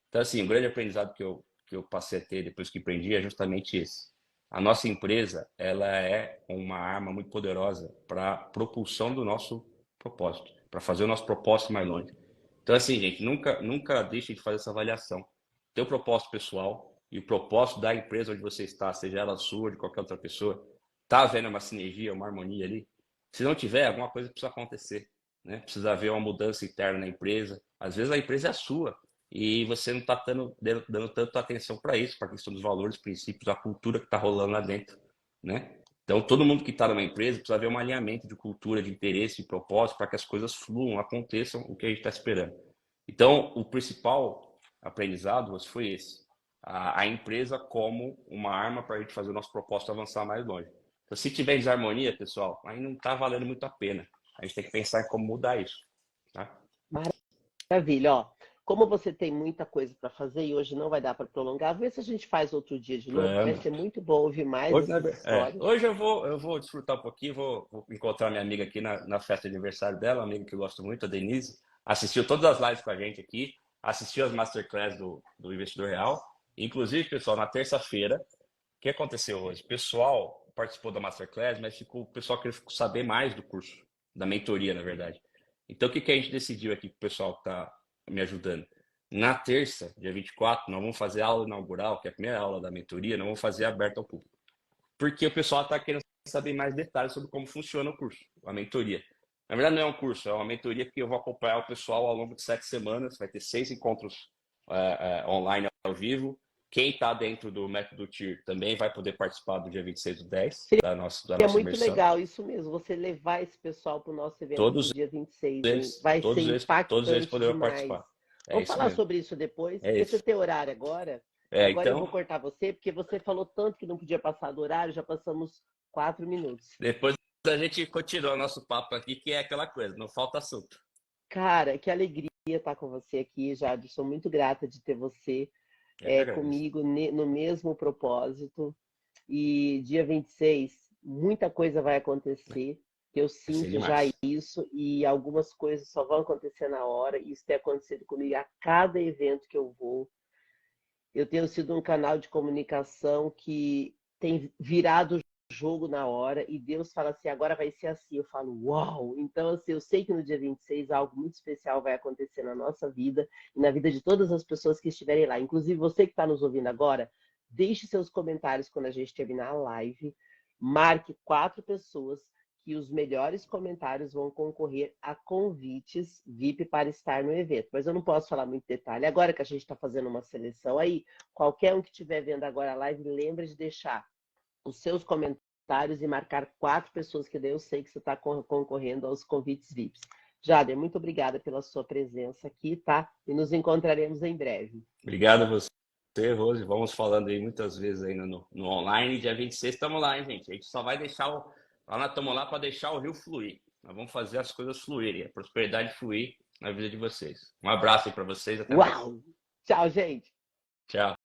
Então, assim, o grande aprendizado que eu passei a ter depois que empreendi é justamente esse. A nossa empresa, ela é uma arma muito poderosa para a propulsão do nosso propósito, para fazer o nosso propósito mais longe. Então, assim, gente, nunca deixe de fazer essa avaliação. Teu propósito pessoal e o propósito da empresa onde você está, seja ela sua ou de qualquer outra pessoa, tá havendo uma sinergia, uma harmonia ali? Se não tiver, alguma coisa precisa acontecer, né? Precisa haver uma mudança interna na empresa. Às vezes a empresa é sua e você não está dando tanta atenção para isso, para a questão dos valores, princípios, a cultura que está rolando lá dentro, né? Então, todo mundo que está numa empresa precisa haver um alinhamento de cultura, de interesse, de propósito, para que as coisas fluam, aconteçam o que a gente está esperando. Então, o principal aprendizado foi esse. A empresa como uma arma para a gente fazer o nosso propósito avançar mais longe. Então, se tiver desarmonia, pessoal, aí não está valendo muito a pena. A gente tem que pensar em como mudar isso. Tá? Maravilha, ó. Como você tem muita coisa para fazer e hoje não vai dar para prolongar, vê se a gente faz outro dia de novo, que vai Vamos. ser muito bom ouvir mais Hoje, essas histórias. hoje eu vou desfrutar um pouquinho, vou encontrar minha amiga aqui na festa de aniversário dela, uma amiga que eu gosto muito, a Denise. Assistiu todas as lives com a gente aqui, assistiu as masterclass do Investidor Real. Inclusive, pessoal, na terça-feira, o que aconteceu hoje? O pessoal participou da masterclass, mas o pessoal queria saber mais do curso, da mentoria, na verdade. Então, o que a gente decidiu aqui com o pessoal que está me ajudando? Na terça, dia 24, nós vamos fazer a aula inaugural, que é a primeira aula da mentoria, nós vamos fazer aberta ao público. Porque o pessoal está querendo saber mais detalhes sobre como funciona o curso, a mentoria. Na verdade, não é um curso, é uma mentoria que eu vou acompanhar o pessoal ao longo de 7 semanas. Vai ter 6 encontros online ao vivo, Quem está dentro do método TIR também vai poder participar do dia 26/10, da nossa É muito imersão. legal, isso mesmo, você levar esse pessoal para o nosso evento do dia 26, hein? Vai ser Todos eles impactante poderão demais. participar. É Vamos isso falar mesmo. sobre isso depois, É porque você isso. tem horário agora. Agora eu vou Então, cortar você, porque você falou tanto que não podia passar do horário, já passamos 4 minutos. depois a gente continua nosso papo aqui, que é aquela coisa, não falta assunto. Cara, que alegria estar com você aqui, Jade. Sou muito grata de ter você Eu que agradeço. comigo no mesmo propósito. E dia 26, muita coisa vai acontecer. Eu Vai ser sinto já demais. isso e algumas coisas só vão acontecer na hora. Isso tem acontecido comigo a cada evento que eu vou. Eu tenho sido um canal de comunicação que tem virado o jogo na hora e Deus fala assim, agora vai ser assim. Eu falo, uau! Então, assim, eu sei que no dia 26 algo muito especial vai acontecer na nossa vida e na vida de todas as pessoas que estiverem lá. Inclusive, você que está nos ouvindo agora, deixe seus comentários quando a gente terminar a live. Marque 4 pessoas que os melhores comentários vão concorrer a convites VIP para estar no evento. Mas eu não posso falar muito detalhe. Agora que a gente está fazendo uma seleção aí, qualquer um que estiver vendo agora a live, lembra de deixar os seus comentários e marcar 4 pessoas, que daí eu sei que você está concorrendo aos convites VIPs. Jader, muito obrigada pela sua presença aqui, tá? E nos encontraremos em breve. Obrigado a você, Rose. Vamos falando aí muitas vezes ainda no online. Dia 26 estamos lá, hein, gente? A gente só vai deixar nós estamos lá para deixar o rio fluir. Nós vamos fazer as coisas fluírem, a prosperidade fluir na vida de vocês. Um abraço aí para vocês, até mais. Uau! Tchau, gente! Tchau.